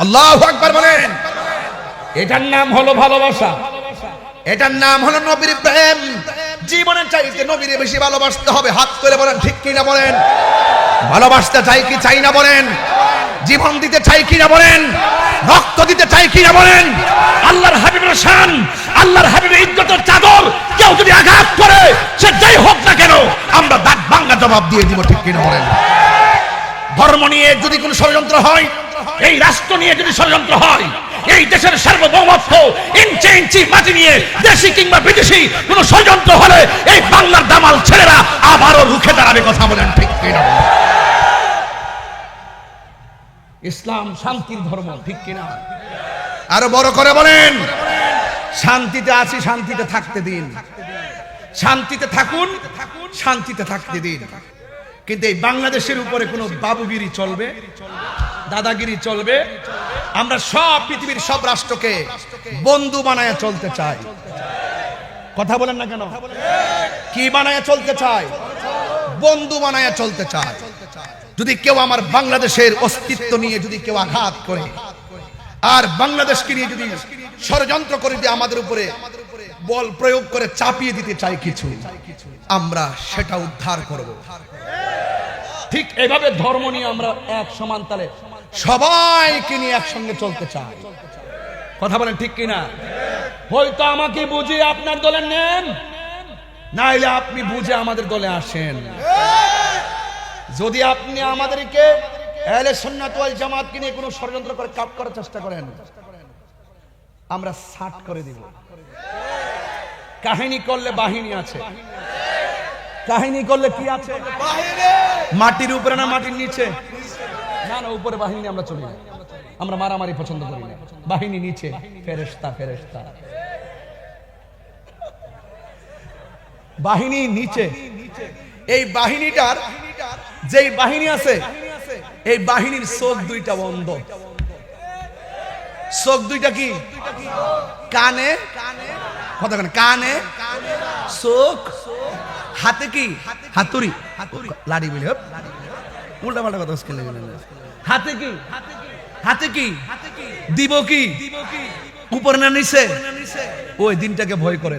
আল্লাহু আকবার বলেন এটার নাম হলো ভালোবাসা এটার নাম হলো নবীর প্রেম জীবনের চাইতে নবীরে বেশি ভালোবাসতে হবে হাত তুলে বলেন ঠিক কি না বলেন ভালোবাসতে চাই কি চাই না বলেন জীবন দিতে চাই কি না বলেন রক্ত দিতে চাই কি না বলেন আল্লাহর হাবিবের শান আল্লাহর হাবিবের ইজ্জতের চাদর কেউ যদি আঘাত করে সে যাই হোক না কেন আমরা দাঁত ভাঙা জবাব দিয়ে দিব ঠিক কি না বলেন ধর্ম নিয়ে যদি কোনো ষড়যন্ত্র হয় এই রাষ্ট্র নিয়ে যদি ষড়যন্ত্র হয় এই দেশের সার্বভৌমত্ব ইঞ্চি ইঞ্চি মাটি নিয়ে দেশি কিংবা বিদেশি কোনো ষড়যন্ত্র হলে এই বাংলার দামাল ছেলেরা আবারও রুখে দাঁড়াবে কথা বলেন ঠিক কিনা ইসলাম শান্তির ধর্ম ঠিক কিনা আরো বড় করে বলেন শান্তিতে আছি শান্তিতে থাকতে দিন শান্তিতে থাকুন শান্তিতে থাকতে দিন কিন্তু এই বাংলাদেশের উপরে কোনো বাবুগিরি চলবে দাদাগিরি চলবে আমরা সব পৃথিবীর সব রাষ্ট্রকে বন্ধু বানায় চলতে চাই কথা বলেন না কেন কি বানায় চলতে চাই বন্ধু বানায়া চলতে চায়, যদি কেউ আমার বাংলাদেশের অস্তিত্ব নিয়ে যদি কেউ আঘাত করে আর বাংলাদেশকে নিয়ে যদি ষড়যন্ত্র করে দিয়ে আমাদের উপরে বল প্রয়োগ করে চাপিয়ে দিতে চায় কিছু, আমরা সেটা উদ্ধার করব। ঠিক এইভাবে ধর্ম নিয়ে আমরা এক সমান তালে সবাইকে নিয়ে একসঙ্গে চলতে চাই। কথা বলেন ঠিক কিনা? হয়তো আমাকে বুঝিয়ে আপনার দলে নেন, নাইলে আপনি বুঝে আমাদের দলে আসেন। যদি আপনি আমাদেরকে আহলে সুন্নাত ওয়াল জামাতকে নিয়ে কোনো ষড়যন্ত্র করে কাট করার চেষ্টা করেন, আমরা সাট করে দিব। কাহিনী করলে বাহিনী আছে, কাহিনী করলে কি আছে? মাটির উপরে না মাটির নিচে? না না, উপরে বাহিনী আমরা চলি না, আমরা মারামারি পছন্দ করি না। বাহিনী নিচে, ফেরেশতা ফেরেশতা। বাহিনী নিচে। এই বাহিনীটার যেই বাহিনী আছে, এই বাহিনীর চোখ দুইটা বন্ধ। চোখ দুইটা কি? কানে, কথা কেন? কানে, চোখ, হাতে কি? হাতুড়ি, লাড়ি বলি, উল্টা পাল্টা কথা। হাতে কি? হাতে কি দিব? কি উপরে না নিচে? ওই দিনটাকে ভয় করে।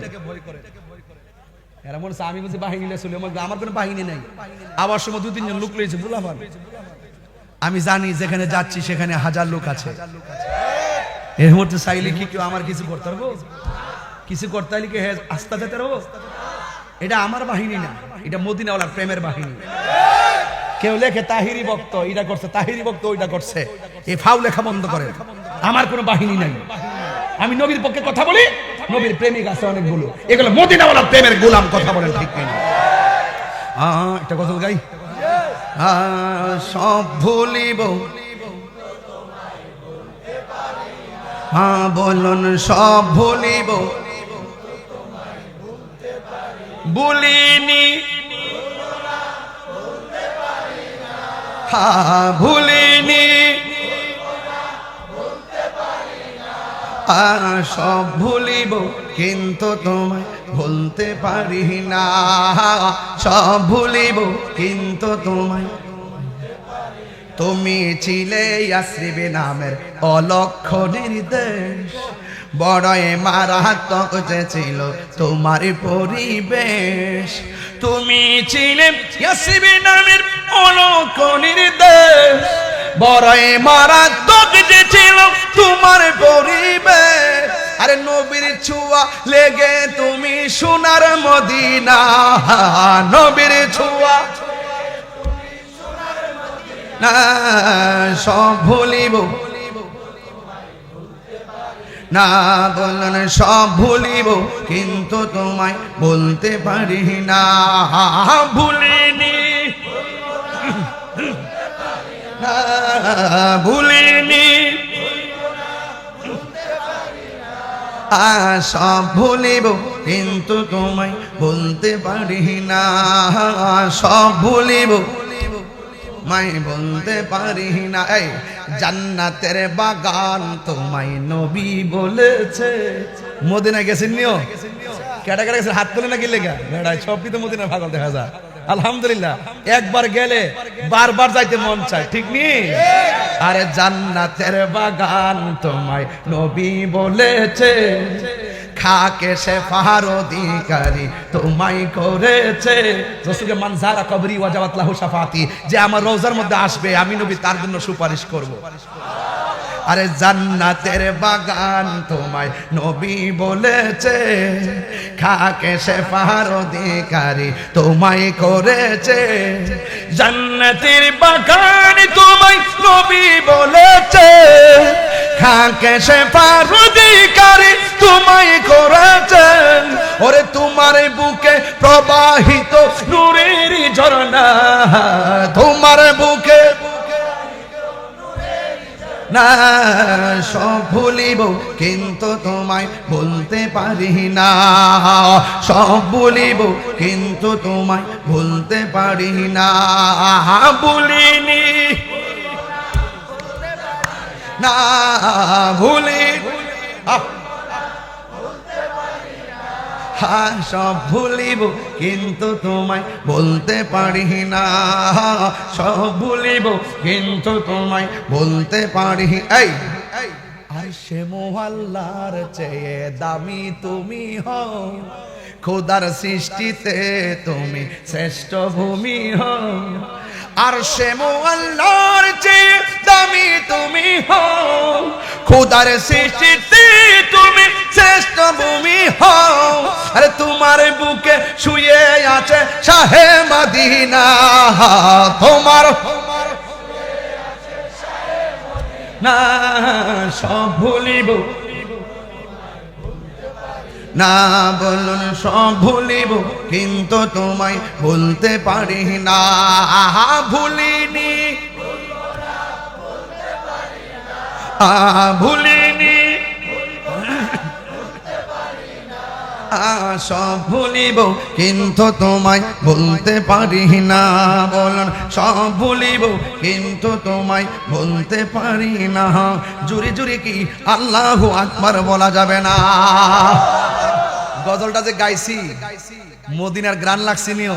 আমি বলছি বাহিনী চলে, আমার কোনো বাহিনী নাই। আবার সময় 2-3 জন লোক রয়েছে, বুলাফান। আমি জানি যেখানে যাচ্ছি সেখানে 1000 লোক আছে। এর মধ্যে চাইলে কি কেউ আমার কিছু করতে পারবো? কিছু করতে হলে কি আস্থা যেতে পারবো? এটা আমার বাহিনী না, এটা মদিনাওয়ালার প্রেমের বাহিনী। কেউ লেখে তাহিরি ভক্ত এটা করছে, তাহিরি ভক্ত ওইটা করছে, এই ফাউ লেখা বন্ধ করে। আমার কোনো বাহিনী নাই। আমি নবীর পক্ষে কথা বলি, নবীর প্রেমিক আছে অনেকগুলো, এগুলো মদিনাওয়ালার প্রেমের গোলাম। কথা বলেন ঠিক কিনা? একটা কথা গাই, সব ভুলিব, বলুন সব ভুলিব, ভুলিনি, ভুলিনি, সব ভুলিব কিন্তু তোমায় ভুলতে পারি না। সব ভুলিব কিন্তু তোমায়। তুমি ছিলে ইয়াসরিবে নামের অলক্ষ্য নির্দেশ, বড়ই মারাত্মক যে ছিল তোমার পরিবেশ। তুমি ছিলে ইয়াসরিবে নামের অলক্ষ্য নির্দেশ, বড়ই মারাত্মক যে ছিল তোমার পরিবেশ। আরে নবীর ছোঁয়া লেগে তুমি সোনার মদিনা, নবীর ছোঁয়া না। সব ভুলিব না, বললেন সব ভুলিব কিন্তু তোমায় বলতে পারি না। ভুলিনি, ভুলিনি, সব ভুলিব কিন্তু তোমায় বলতে পারি না। সব ভুলিব মাই বলতে পারি না। এই জান্নাতের বাগান তোমায় নবী বলেছে। মদিনা গেছেন নিও? কেটা কেটা গেছে? হাত তুলে না গেলে গা সবই তো মদিনার ভাগল দেখা যায়। আলহামদুলিল্লাহ, একবার গেলে বারবার যাইতে মন চায়, ঠিক নি? আরে জান্নাতের বাগান তোমায় নবী বলেছে, খাকে শেফার অধিকারী তোমায় করেছে। রাসূলকে মানজারা কবরি ওয়াজাবাত লাহু শাফাতি, যে আমার রওজার মধ্যে আসবে আমি নবী তার জন্য সুপারিশ করব। আরে জান্নাতের বাগান তোমায় নবী বলেছে, খাকে শেফার অধিকারী তোমায় করেছে। জান্নাতের বাগান তোমায় নবী বলেছে, খাকে শেফার অধিকারী তোমায় করেছেন। ওরে তোমার বুকে প্রবাহিত নূরের ঝর্ণা, তোমার বুকে না। সব ভুলিব কিন্তু তোমায় বলতে পারি না। সব ভুলিব কিন্তু তোমায় বলতে পারি না। ভুলিনি না, ভুলি হ্যাঁ সব ভুলিব কিন্তু তোমায় বলতে পারি না, সব ভুলিব কিন্তু তোমায় বলতে পারি। এই আর সে মোহাল্লার চেয়ে দামি তুমি হও, খোদার সৃষ্টিতে তুমি শ্রেষ্ঠ ভূমি হও। আর সে মোহাল্লার চেয়ে দামি তুমি হও, খোদার সৃষ্টিতে তুমি শ্রেষ্ঠ ভূমি হও। আরে তোমার বুকে শুয়ে আছে শাহে মদিনা, তোমার না সব ভুলিব না, বলুন সব ভুলিব কিন্তু তোমায় বলতে পারি না। ভুলিনি ভুলিনি সব ভুলিব কিন্তু তোমায় বলতে পারি না, বলুন সব ভুলিব কিন্তু তোমায় বলতে পারি না। জুরি জুরি কি আল্লাহু আকবার বলা যাবে না? গজলটা যে গাইছি মদিনার গ্রান লাগছে নিও,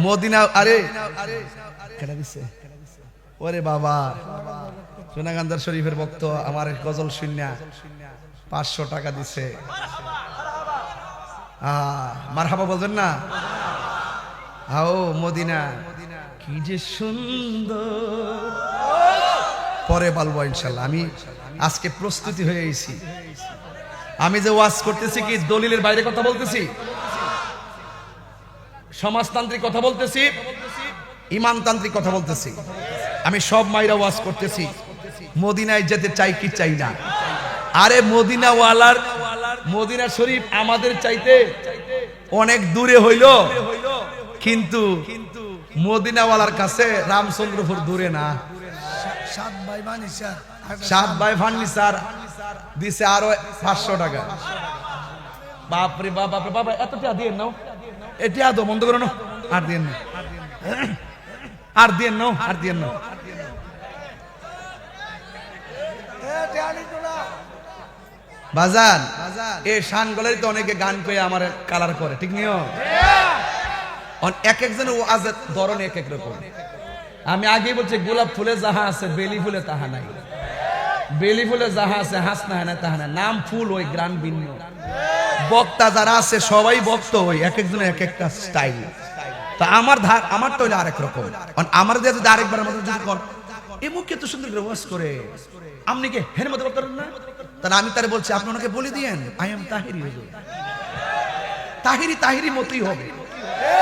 মদিনা আরে কেটে দিছে ওরে বাবা। সোনাগান্ধার শরীফের ভক্ত আমার গজল শুনিয়া 500 টাকা দিছে। মারহাবা বলবেন না? আও মদিনা কি যে সুন্দর, পরে বলবো ইনশাল্লাহ। আমি আজকে প্রস্তুতি হয়ে গেছি। আমি যে ওয়াজ করতেছি কি দলিলের বাইরে কথা বলতেছি, সমাজতান্ত্রিক কথা বলতেছি, ইমানতান্ত্রিক কথা বলতেছি। আমি সব মাইরা ওয়াজ করতেছি মদিনায় যেতে চাই কি চাই না। আরে মদিনাওয়ালার মদিনা শরীফ আমাদের চাইতে অনেক দূরে হইল, কিন্তু মদিনাওয়ালার কাছে রামচন্দ্রপুর দূরে না। 7 ভাই ফার্নিচার দিছে আরো 500 টাকা। বাপরে বাপ, বাপরে বাবা, এত টাকা দিয়ে নাও, এটা আদৌ বন্ধ করো না, আর দিয়ে নাও, আর দিয়ে নাও, আর দিয়ে নাও। বাজান এই শান গলায় তো অনেকে গান কয়ে আমার কালার করে, ঠিক নিও। এক একজনের ওয়াজের ধরন এক এক রকম। আমি আগেই বলছি গোলাপ ফুলে যাহা আছে বেলি ফুলে তাহা নাই, বেলি ফুলে যাহা আছে হাসনা হয় না তাহা নাই। নাম ফুল ওই গ্রান ভিন্ন। বক্তা যারা আছে সবাই বক্ত ওই এক একজনের এক একটা স্টাইল। তা আমার তো আরেক রকম। আমার দিয়ে যদি আরেকবার আমাদের যদি কর এ মুখে তো সুন্দর করে ওয়াজ করে আপনি কে হের মধ্যে করতেন না, তাহলে আমি তারে বলছি আপনি ওনাকে বলে দিয়েন আই এম তাহিরি। তাহিরি তাহিরি মতোই হবে,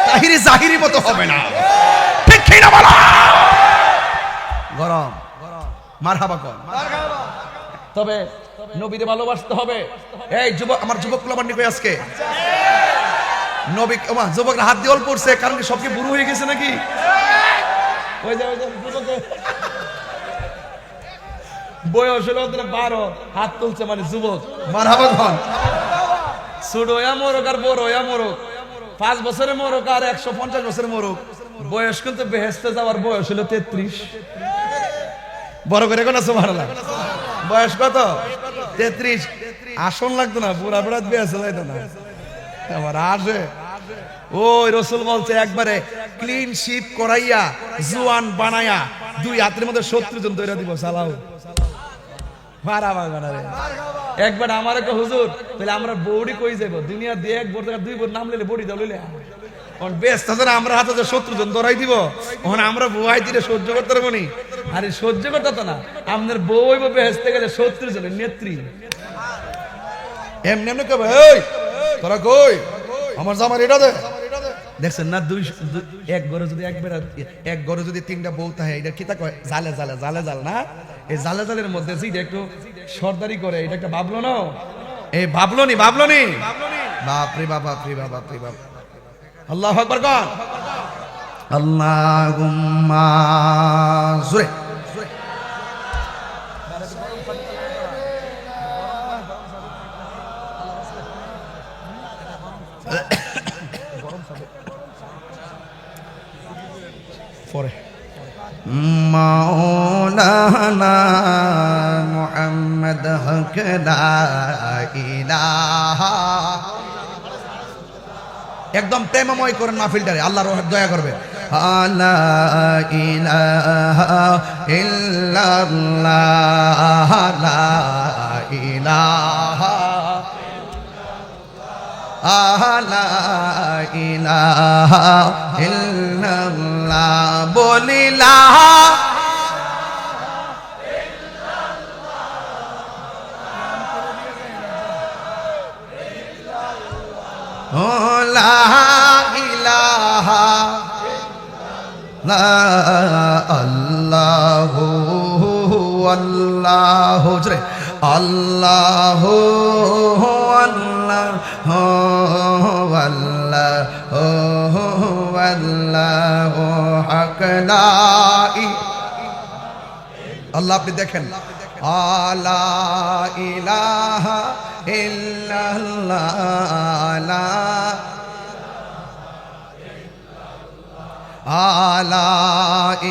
তাহিরি জাহিরি মতো হবে না, ঠিক কি না বলো? গরম মারহাবা কর। তবে নবীরে ভালোবাসতে হবে। এই যুবক, আমার যুবক কুলাবান্ডি কই আজকে নবী ওমা যুবকরা হাত দিয়ে অল্প পড়ছে, কারণ কি সবকে বুড়ো হয়ে গেছে নাকি? ওই যে যুবকে বয়স হলো 12, হাত তুলছে মানে যুবক। মারহাবা কর। ছোট হইয়া মরক আর বড় হইয়া মরক, 5 বছরের মরক আর 150 বছরের মরক, বয়স কিন্তু বেহেশতে যাওয়ার বয়স হলো 33। বড় করে কোন সুবহানাল্লাহ। বয়স কত? 33। আসন লাগতো না, বুড়া বুড়া বেহেশতে যাইতো না। আমার আসে ওই রাসূল বলছে একবারে ক্লিন শিপ করাইয়া জুয়ান বানায়া 2 হাতের মধ্যে 70 জন ধরে দিব। সালাও মারহাবা গানারে। একবার আমার একটা হুজুর, তাহলে আমরা বউড়ি কই যাব? দুনিয়া দিয়ে 1 বোর থেকে 2 বোর নাম লইলে বড়ি দাও লইলে কোন বেশ তাছাড়া আমরা হাতে 70 জন ধরাই দিব। এখন আমরা বুয়াই দিলে সহ্য করতে পারবো নি? আরে সহ্য করতে তো না, আপনার বউ হইব বেহেশতে গেলে 70 জনের নেত্রী। এমনি এমনি কবে এই তোরা কই আমার জামার এটা দে। দেখছেন না, 1 ঘরে যদি এক ঘরে যদি 3টা বউ থাকে, এটা কি তা কয়? জালে জালে জালে জাল না। এই জালে জালের মধ্যে যে একটু সর্দারি করে, এটা একটা ভাবলো না। এই ভাবলো নি বাপ রে বাপ, বাপ রে বাপ, বাপ রে বাপ। আল্লাহু আকবার কর। আল্লাহুম্মা জুরে পরে মাওলানা মুহাম্মদ হক লা ইলাহা একদম প্রেমময় করেন মাহফিলটারে, আল্লাহ দয়া করবে। লা ইলাহা ইল্লাল্লাহ, লা ইলাহা, লা ইলাহা ইল্লাল্লাহ, বলি লা লা ইলাহা লা আল্লাহু আল্লাহু জোরে আল্লাহু আল্লাহু আল্লাহু আল্লাহু হক লা আল্লাহ আপনি দেখেন লা ইলাহা ইল্লাল্লাহ, লা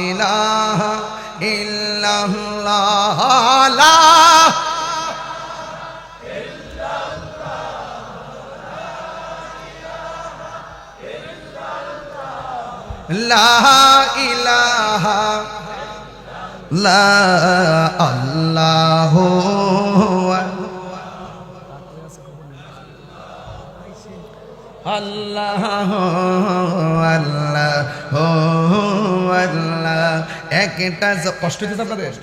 ইলাহা ইল্লাল্লাহ, লা ইলাহা লা আল্লাহু আল্লাহ আল্লাহ। একটা কষ্ট হচ্ছে আপনাদের,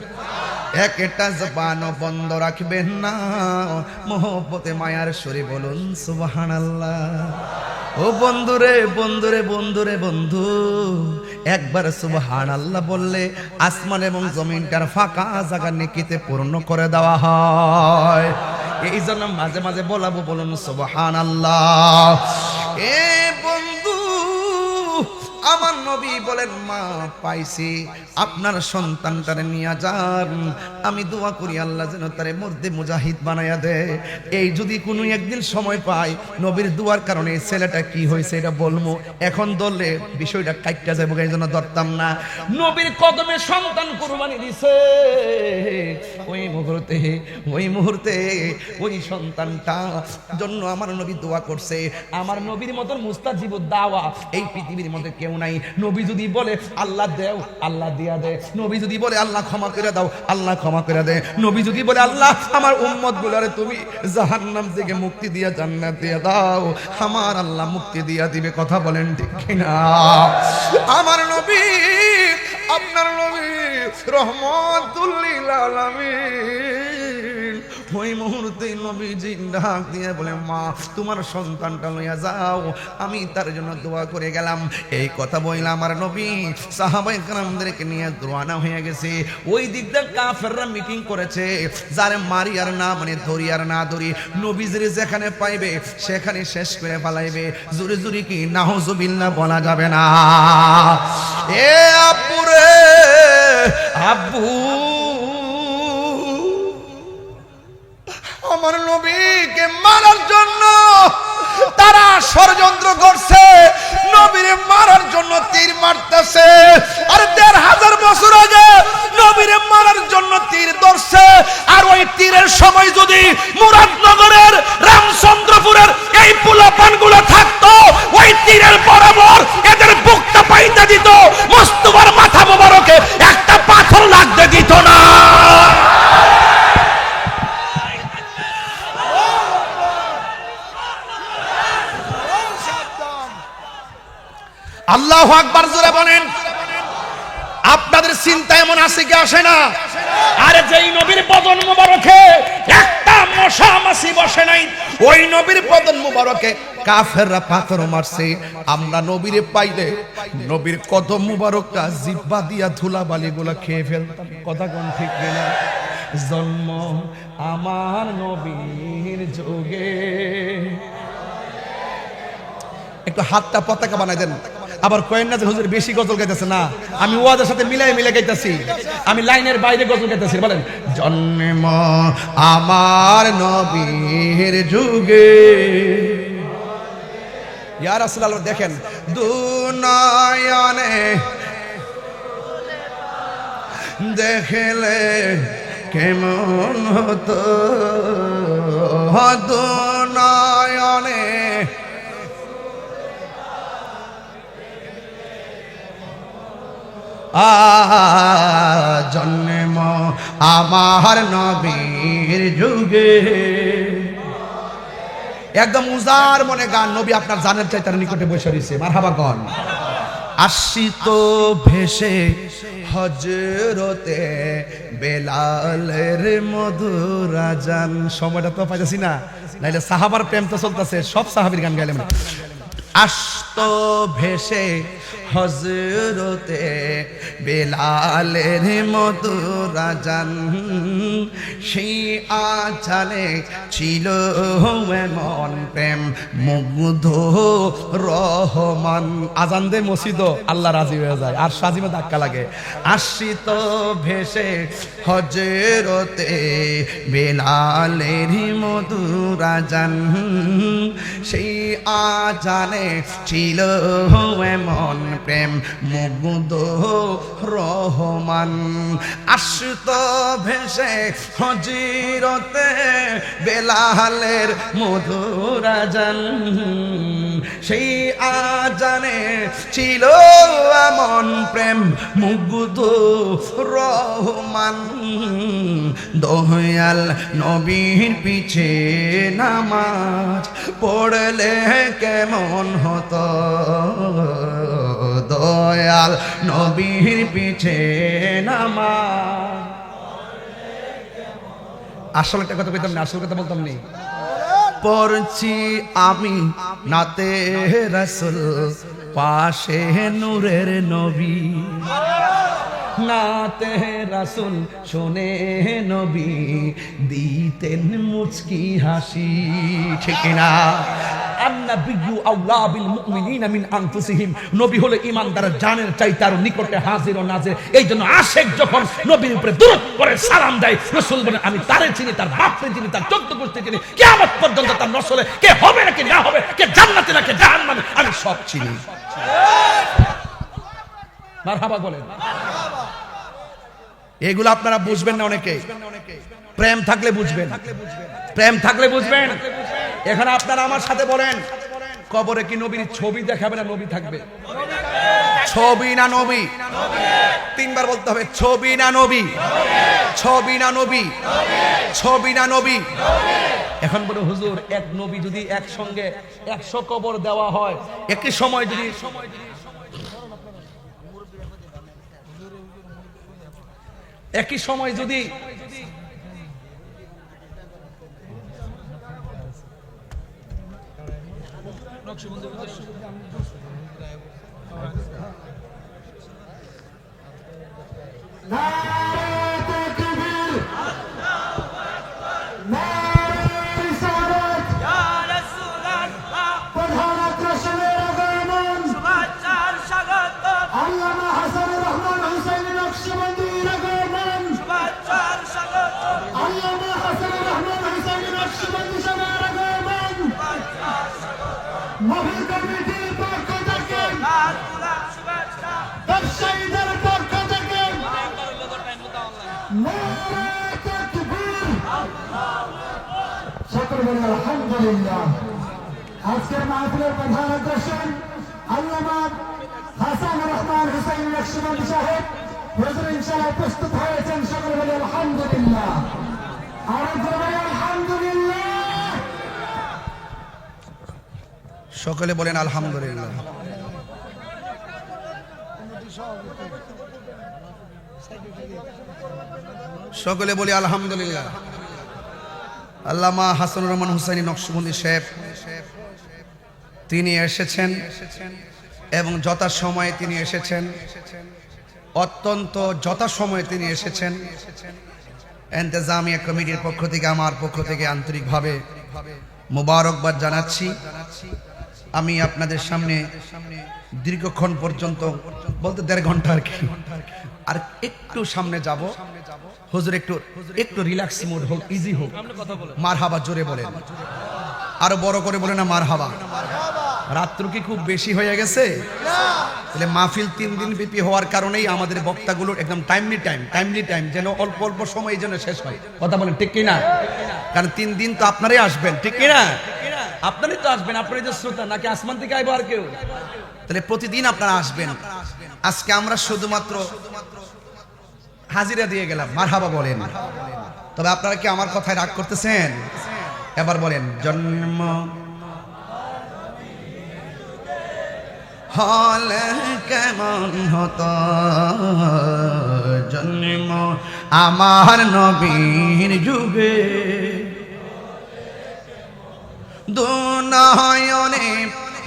একটা জবান বন্ধ রাখবেন না, মোহব্বতে মায়ার সুরে বলুন সুবহানাল্লাহ। ও বন্ধুরে বন্ধুরে বন্ধুরে বন্ধু, একবার সুবহানাল্লাহ বললে আসমান এবং জমিনটার ফাঁকা জায়গা নেকিতে পূর্ণ করে দেওয়া হয়। এই জন্য মাঝে মাঝে বলাবো, বলুন সুবহানাল্লাহ। এ বন্ধু, আমার নবী বলেন মা পাইছি, আপনার সন্তানটারে নিয়ে যান, আমি দোয়া করি আল্লাহ যেন তারে মর্দে মুজাহিদ বানায়া দেয়। এই যদি কোনো একদিন সময় পাই, নবীর দোয়ার কারণে এই ছেলেটা কি হয়েছে এটা বলবো, এখন ধরলে বিষয়টা কাইটটা যাবো, এই জন্য ধরতাম না। নবীর কদমে সন্তান কুরবানি দিছে, ওই মুহূর্তে ওই সন্তানটা জন্য আমার নবী দোয়া করছে। আমার নবীর মতন মুস্তাজিবুদ দাওয়া এই পৃথিবীর মধ্যে কেউ নাই। নবী যদি বলে আল্লাহ দেও, আল্লাহ দিয়া দেয়। নবী যদি বলে আল্লাহ ক্ষমা করে দাও, আল্লাহ ক্ষমা করে দেয়। নবী যদি বলে আল্লাহ আমার উম্মত গুলারে তুমি জাহান্নাম থেকে মুক্তি দিয়া জান্নাত দিয়ে দাও, আমার আল্লাহ মুক্তি দিয়া দিবে। কথা বলেন ঠিক কিনা? আমার নবী, আপনার নবী রহমাতুল লিল আলামিন, ওই মুহূর্তে নবীজি ডাক দিয়ে বলে মা তোমার সন্তানটা লইয়া যাও, আমি তার জন্য দোয়া করে গেলাম। এই কথা বইলা আমার নবী সাহাবায়ে কেরামদেরকে নিয়ে রওনা হয়ে গেছে। ওই দিক দিয়ে কাফেররা মিটিং করেছে, যারে মারি আর না মানে ধরি আর না ধরি, নবীজির যেখানে পাইবে সেখানে শেষ করে ফেলাইবে। জোরে জোরে কি নাউজুবিল্লাহ বলা যাবে না? এ আব্বু রে আব্বু, আমার নবীকে মারার জন্য তারা ষড়যন্ত্র করছে, নবীরে মারার জন্য তীর মারতেছে। আর ১৫০০ বছর আগে নবীরে মারার জন্য তীর ধরছে। আর ওই তীরের সময় যদি মুরাদনগরের রামচন্দ্রপুরের এই পোলাপানগুলো থাকতো, ওই তীরের বরাবর এদের বুকটা পাইতে দিত, মুস্তাফার মাথা মোবারকে একটা পাথর লাগতে দিত না। আল্লাহু আকবার জোরে বলেন। আপনাদের চিন্তা এমন আছে কি আসে না? আরে যেই নবীর বদন মোবারকে একটা মশা মাছি বসে নাই, ওই নবীর বদন মোবারকে কাফেররা পাথর মারছে। আমরা নবীরে পাইলে নবীর কদম মোবারকটা জিহ্বা দিয়া ধুলাবালি গুলা খেয়ে ফেলতাম। কথা কোন ঠিক কিনা? জন্ম আমার নবীর যুগে, একটু হাতটা পতাকা বানাই দেন। আবার কয়েন না যে হুজুর বেশি গজল গাইতেছে, না আমি ওয়াজের সাথে মিলাই গাইতেছি, আমি লাইনের বাইরে গজল গাইতেছি। বলেন জন্ম আমার নবীর যুগে, ইয়া রাসূলুল্লাহ দেখেন দুনয়নে দেখলে কেমন হতো, দুনয়নে জন্ম আমার নবীর যুগে। একদম উজার মনে গান, নবী আপনার জানের চাই তার নিকটে বসে রয়েছে, মারহাবা গান। আসিত ভেসে হজরতে বেলালের মধুর আজান। সময়টা তো পাইতেছি না, নাইলে সাহাবার প্রেম তো চলতেছে, সব সাহাবীর গান গাইলাম। আসত ভেসে হজরতে বেলালের মধুর আজান, সেই আজানে ছিল এমন প্রেম মুগ্ধ রহমান। আজান দে মসজিদ আল্লাহ রাজি হয়ে যায়, আর সাজিমে ধাক্কা লাগে। আসিত ভেসে হজরতে বেলালের মধুর আজান, সেই আজানে ছিল এমন প্রেম মুগ্ধ রহমান। আসত ভেসে হজরতে বেলালের মধুর আজান, সেই আজানে ছিল এমন প্রেম মুগ্ধ রহমান। দয়াল নবীর পিছে নামাজ পড়লে কেমন হতো, দয়াল নবীর পিছে নামাজ। আসল একটা কথা বলতাম না, আসল কথা বলতাম নি। পড়ছি আমি নাতে রাসূল, পাশে নূরের নবী। নাতে রাসূল শোনে নবী, দিতেন মুচকি হাসি। ঠিক না? আন-নাবিয়্যু আওলা বিল মুমিনিনা মিন আনফুসিহিম। নবী হলো ঈমানদারের জানের চাইতে আরো নিকটে হাজির ও নাজির। এইজন্য আশিক যখন নবীর উপরে দুরূদ পড়ে সালাম দেয়, রাসূল বলেন আমি তারে চিনি, তার বাপকে চিনি, তার 14 গোষ্ঠী চিনি, কিয়ামত পর্যন্ত তার নসলে কে হবে নাকি না হবে, কে জান্নাতে নাকি জাহান্নামে, আমি সব চিনি। মারহাবা বলেন। এগুলো আপনারা বুঝবেন না অনেকে, প্রেম থাকলে বুঝবেন, প্রেম থাকলে বুঝবেন। এখন আপনারা আমার সাথে বলেন, কবরে কি নবীর ছবি দেখাবে না নবী থাকবে? ছবি না নবী? তিনবার বলতে হবে, ছবি না নবী, ছবি না নবী, ছবি না নবী। এখন বলে হুজুর, এক নবী যদি একসঙ্গে 100 কবর দেওয়া হয়, একই সময় যদি একই সময় যদি আলহামদুলিল্লাহ। আজকের মাহফিলের প্রধান আকর্ষণ আল্লামা হাসানুর রহমান হুসাইন নকশবন্দি সাহেব হুজুর ইনশাআল্লাহ প্রস্তুত হয়েছেন। সকলে বলি আলহামদুলিল্লাহ, আর বলি আলহামদুলিল্লাহ। সকলে বলেন আলহামদুলিল্লাহ। সকলে বলি আলহামদুলিল্লাহ। আল্লামা হাসানুর রহমান হুসাইন নকশবন্দি সাহেব তিনি এসেছেন এবং যথাসময়ে তিনি এসেছেন, অত্যন্ত যথাসময়ে তিনি এসেছেন। ইন্তেজামিয়া কমিটির পক্ষ থেকে, আমার পক্ষ থেকে আন্তরিকভাবে মোবারকবাদ জানাচ্ছি। আমি আপনাদের সামনে দীর্ঘক্ষণ পর্যন্ত, বলতে 1.5 ঘন্টা আর কি, আর একটু সামনে যাব। হুজুর একটু রিল্যাক্স মুড হোক, ইজি হোক। মারহাবা জোরে বলেন, আরো বড় করে বলেন না মারহাবা। রাত্র কি খুব বেশি হয়ে গেছে? তাহলে মাহফিল 3 দিন ব্যাপী হওয়ার কারণেই আমাদের বক্তাগুলো একদম টাইমলি টাইম যেন অল্প অল্প সময় যেন শেষ হয়। কথা বলেন ঠিক কি না? কারণ 3 দিন তো আপনারাই আসবেন, ঠিক কি না? আপনারাই তো আসবেন, আপনারাই তো শ্রোতা, নাকি আসমান থেকে আইবো আর কেউ? তাহলে প্রতিদিন আপনারা আসবেন। আজকে আমরা শুধুমাত্র হাজিরা দিয়ে গেলাম, মারহাবা বলেন। তবে আপনারা কি আমার কথায় রাগ করতেছেন? এবার বলেন, জন্ম হলে কেমন হতো, জন্ম আমার নবীর যুগে, দুনয়নে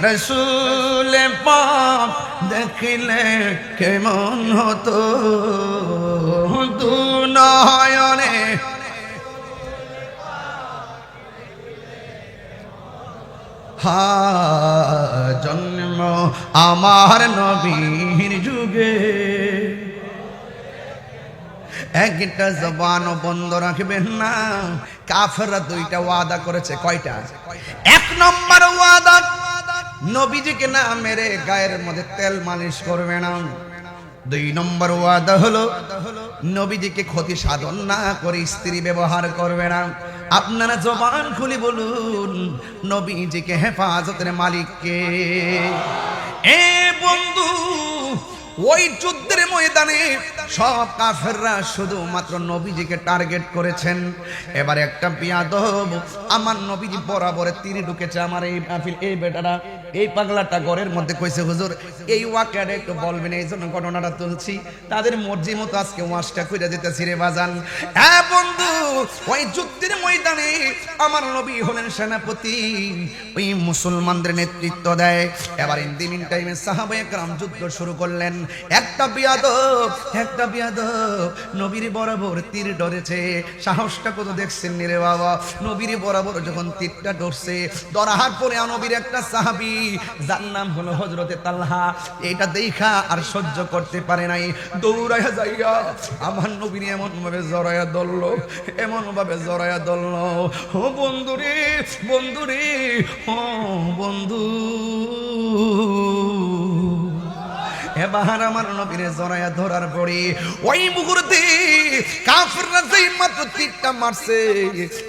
রসুল পাক দেখলে কেমন হতো, দুনয়নে জন্ম আমার নবীর যুগে। একটা জবান বন্ধ রাখবেন না। কাফেররা দুইটা ওয়াদা করেছে। কয়টা? এক নম্বর ওয়াদা, নবীজিকে না মেরে গায়ের মধ্যে তেল মালিশ করবে না। দুই নম্বর ওয়াদা হলো নবীজিকে ক্ষতি সাধন না করে স্ত্রী ব্যবহার করবে না। আপনারা জবান খুলে বলুন, নবীজিকে হেফাজতের মালিককে। এ বন্ধু, ওই যুদ্ধের ময়দানে সব কাফেররা শুধুমাত্র নবীজিকে টার্গেট করেছেন। এবার একটা বিয়াদব আমার নবীজি বরাবরে তীর ঢুকেছে। আমার এই বেটারা, এই পাগলাটা ঘরের মধ্যে কইছে, হুজুর এই ওয়াকিয়াটা একটু বলবেন, এই জন্য ঘটনাটা তুলছি। তাদের মর্জি মতো আজকে ওয়াজটা কইরা যেতেছি রে বাজান। হ্যাঁ বন্ধু, ওই যুদ্ধের ময়দানে আমার নবী হলেন সেনাপতি, ওই মুসলমানদের নেতৃত্ব দেয়। এবার ইন দি মিন টাইমে সাহাবায়ে কেরাম যুদ্ধ শুরু করলেন। একটা বিয়াদব নবীর বরাবর তীর ধরেছে। সাহসটা কত দেখছেন রে বাবা। নবীর বরাবর যখন তীরটা ধরছে, ধরার পরে নবীর একটা সাহাবী যার নাম হলো হযরতে তালহা, এটা দেখা আর সহ্য করতে পারে নাই, দৌড়াইয়া যাইয়া আমার নবীর এমন ভাবে জড়াইয়া ধরলো, এমন ভাবে জড়াইয়া ধরলো। ও বন্ধুরে, বন্ধুরে, ও বন্ধু। এবার আমার নবীরে জড়াইয়া ধরার পরে ওই মুহূর্তে কাফেররা যেই মাত্র তীরটা মারছে,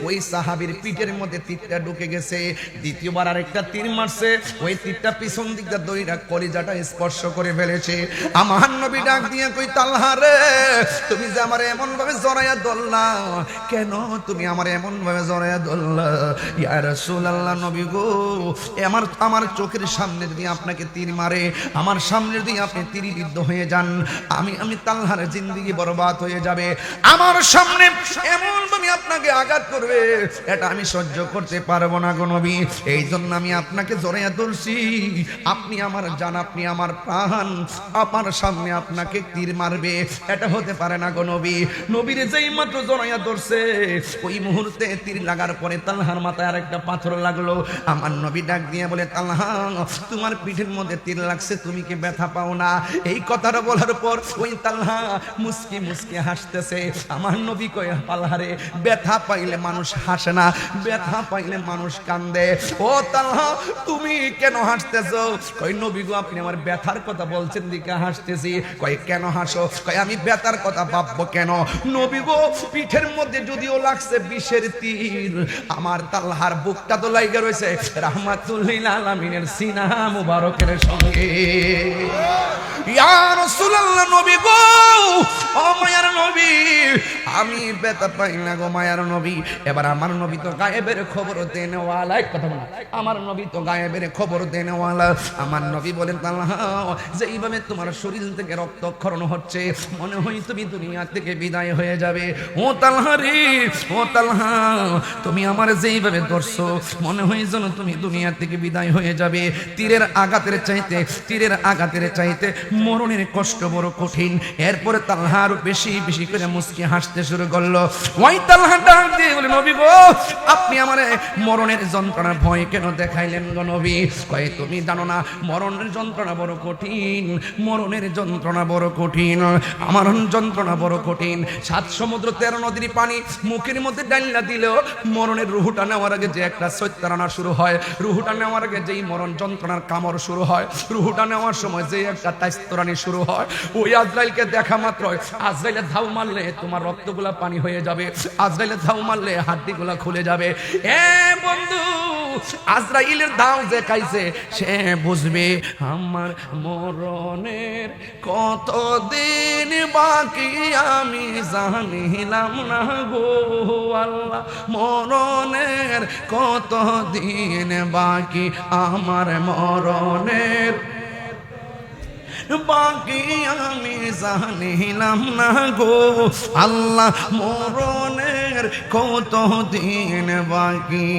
ওই সাহাবীর পিঠের মধ্যে তীরটা ঢুকে গেছে। দ্বিতীয়বার আরেকটা তীর মারছে, ওই তীরটা পিছন দিকটা দইরা কলিজাটা স্পর্শ করে ফেলেছে। আমার নবী ডাক দিয়ে কই, তালহা রে, তুমি যে আমার এমন ভাবে জড়াইয়া ধরলা কেন? তুমি আমার এমন ভাবে জড়াইয়া ধরলা? ইয়া রাসূলুল্লাহ, নবী গো, আমার চোখের সামনে যদি আপনাকে তীর মারে, আমার সামনে যদি আপনি তীরবিদ্ধ হয়ে যান, আমি তালহার জিন্দেগি বরবাদ হয়ে যাবে। আমার সামনে এমন ভাবে আপনাকে আঘাত করবে, এটা আমি সহ্য করতে পারবো না গো নবী। এই জন্য আমি আপনাকে জড়াইয়া ধরছি। আপনি আমার জান, আপনি আমার প্রাণ, আমার সামনে আপনাকে তীর মারবে, এটা হতে পারে না গো নবী। নবীর যেই মাত্র জড়াইয়া ধরছে, ওই মুহূর্তে তীর লাগার পরে তালহার মাথায় আরেকটা পাথর লাগলো। আমার নবী ডাক দিয়ে বলে, তালহা, তোমার পিঠের মধ্যে তীর লাগছে, তুমি কি ব্যথা পাও না? এই কথাটা বলার পর ওই তালহা মুস্কি মুস্কি হাসতেছে। আমার নবী কয়, তালহারে, ব্যথা পাইলে মানুষ হাসে না, ব্যথা পাইলে মানুষ কান্দে। ও তালহা, তুমি কেন হাসতেছো? কই, নবী গো, আপনি আমার ব্যথার কথা বলছেন দিকে হাসতেছি। কয়, কেন হাসো? কয়, আমি ব্যথার কথা ভাববো কেন? নবী গো, পিঠের মধ্যে যদিও লাগছে বিষের তীর, আমার তালহার বুকটা তো লাইগা রয়েছে রাহমাতুল লিল আলামিনের সিনা মুবারকের সঙ্গে। ইয়া রাসূলুল্লাহ, নবী গো, ও মায়ার নবী, আমি ব্যথা পাই না গো মায়ার নবী। এবার আমার নবী তো গায়েবের খবর দেনেওয়ালা, এক কথা বলা, আমার নবী তো গায়েবের খবর দেনেওয়ালা। আমার নবী বলেন, তালহা, যে এইভাবে তোমার শরীর থেকে রক্তক্ষরণ হচ্ছে, মনে হয় তুমি দুনিয়া থেকে বিদায় হয়ে যাবে। ও তালহা রে, ও তালহা, তুমি আমার যেইভাবে ধরছো, মনে হয় যেন তুমি দুনিয়া থেকে বিদায় হয়ে যাবে। তীরের আঘাতের চাইতে মরণের কষ্ট বড় কঠিন। এরপরে তালহা আরো বেশি বেশি করে মুস্কি হাসতে শুরু করলো। ওই তালহা ডাক দিয়ে বলে, নবী গো, আপনি আমারে মরণের যন্ত্রণার ভয় কেন দেখাইলেন গো নবী? কয়, তুমি জানো না মরণের যন্ত্রণা বড় কঠিন, মরণের যন্ত্রণা বড় কঠিন, আমার যন্ত্রণা বড় কঠিন। 7 সমুদ্র 13 নদীর পানি মুখের মধ্যে ডাইলা দিলেও মরণের রুহুটা নেওয়ার আগে যে একটা সৈত্রানা শুরু হয়, রুহুটা নেওয়ার আগে যেই মরণ যন্ত্রণার কামড় শুরু হয়, রুহুটা নেওয়ার সময় যে একটা তাইস্তরানি শুরু হয়, ওই আজরাইলকে দেখা মাত্র আজরাইলে ধাও মারলে তোমার রক্তগুলা পানি হয়ে যাবে, আজরাইলে ধাও মারলে হাড্ডিগুলা খুলে যাবে। এ বন্ধু, আজরাইলের দাও যে খাইছে সে বুঝবে আমার মরণের কতদিন বাকি আমি জানিলাম না গো আল্লাহ, মরণের কতদিন বাকি আমার মরণের বাকি আমি জানিলাম না গো আল্লাহ, মরণের কত দিন বাকি।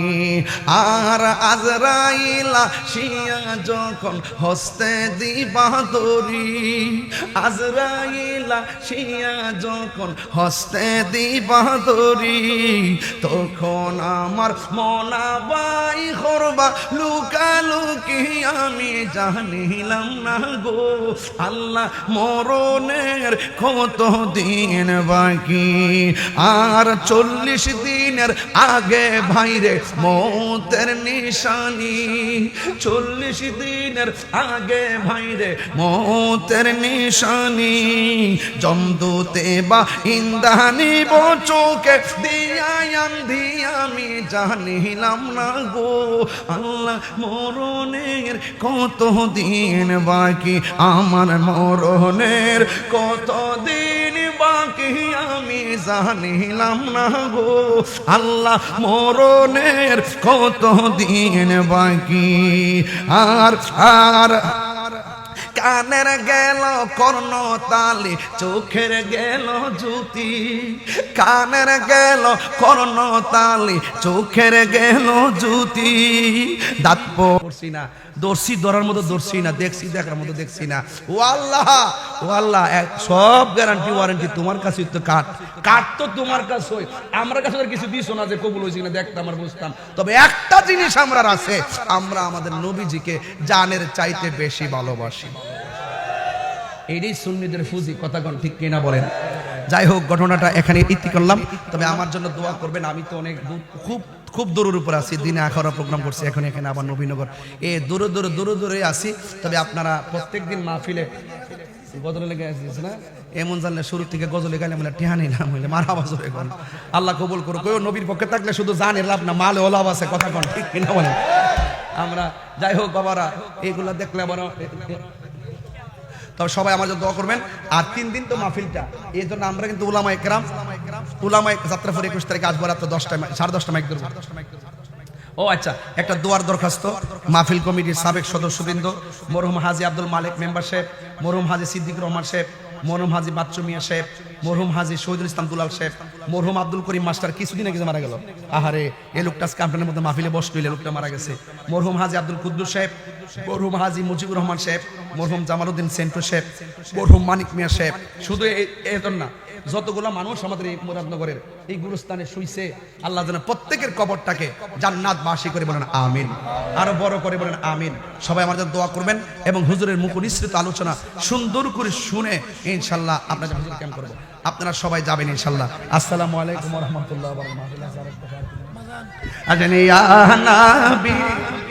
আর আজরাইলা শিয়া যখন হস্তে দিবা দড়ি, আজরাইলা শিয়া যখন হস্তে দিবা দড়ি, তখন আমার মনাবাই করবা লুকালুকি আমি জানিলাম না গো আল্লাহ, মরণের কত দিন বাকি। আর 40 দিনের আগে ভাইরে মৌতের নিশানি, 40 দিনের আগে ভাইরে মৌতের নিশানি, জমদূতে বা ইন্দানি চোখে দিয়াম আমি জানিলাম না গো আল্লাহ, মরণের কত দিন বাকি আমার মরণের কত দিন বাকি আমি জানিলাম না গো আল্লাহ, মরণের কত দিন বাকি। আর আর কানের গেল কর্ণ তালি, চোখের গেল জ্যোতি, কানের গেল কর্ণ তালি, চোখের গেল জ্যোতি। দাঁত পড়ছি না, দর্শি ধরার মতো দর্শি না, দেখছি দেখার মতো দেখছি না। ও আল্লাহ, ও আল্লাহ, সব গ্যারান্টি ওয়ারেন্টি তোমার কাছে তো। কাঠ তো তোমার কাছে, আমার কাছে কিছু দিছো না যে কবুল হয়েছে কিনা দেখতাম আর বুঝতাম। তবে একটা জিনিস আমরা আছে, আমরা আমাদের নবীজিকে জানের চাইতে বেশি ভালোবাসি। এটাই সুন্নিদের ফুজি, কথা কোন ঠিক কিনা বলেন? যাই হোক, ঘটনাটা এখানে ইতি করলাম। তবে আমার জন্য দোয়া করবেন। আমি তো অনেক খুব দূরের উপর আছি, দিনে আখারা প্রোগ্রাম করছি, এখন এখানে আবার নবীনগর দূরে আসি। তবে আপনারা প্রত্যেক দিন মাহফিলে গজলে লেগে আসিস না, এমন জানলে শুরু থেকে গজলে গাইলে বলে টিহানি না হইলে মারা বাজ হয়ে গেল। আল্লাহ কবুল করো। কেউ নবীর পক্ষে থাকলে শুধু জানে লাভ না, মালে ও লাভ আছে, কথা কোন ঠিক কিনা বলেন? আমরা যাই হোক বাবারা, এইগুলা দেখলে আবার তবে সবাই আমার জন্য দোয়া করবেন। আর 3 দিন তো মাহফিলটা, এই জন্য আমরা কিন্তু উলামায়ে কেরাম যাত্রাপুর 21 তারিখে আসবো রাত 10টায়, 10:30 মাইক ধরবো। ও আচ্ছা, একটা দোয়ার দরখাস্ত। মাহফিল কমিটির সাবেক সদস্যবৃন্দ মরহুম হাজী আব্দুল মালিক মেম্বার সাহেব, মরহুম হাজী সিদ্দিক রহমান সাহেব, মরহুম হাজী বাচ্চু মিয়া সাহেব, মরহুম হাজী শহীদুল ইসলাম দুলাল সাহেব, মরহুম আব্দুল করিম মাস্টার কিছুদিন আগে মারা গেল। আহারে, এই লোকটা কাম্পানের মধ্যে মাহফিলে বসলো, এই লোকটা মারা গেছে। মরহুম হাজী আব্দুল কুদ্দুস সাহেব, মরহুম হাজী মুজিবুর রহমান সাহেব, মরহুম জামালউদ্দিন সেন্টু সাহেব, মরহুম মানিক মিয়া সাহেব। শুধু এজন না, যতগুলো মানুষ আমাদের এই মুরাদনগরের এই গুরুস্থানে শুইছে, আল্লাহ যেন প্রত্যেকের কবরটাকে জান্নাতবাসী করে বলেন আমিন, আরো বড় করে বলেন আমিন। সবাই আমার জন্য দোয়া করবেন এবং হুজুরের মুখনিসৃত আলোচনা সুন্দর করে শুনে ইনশাআল্লাহ আপনাদের হুজুর ক্যাম্প করব। আপনারা সবাই যাবেন ইনশাআল্লাহ। আসসালামু আলাইকুম ওয়া রাহমাতুল্লাহি ওয়া বারাকাতুহু।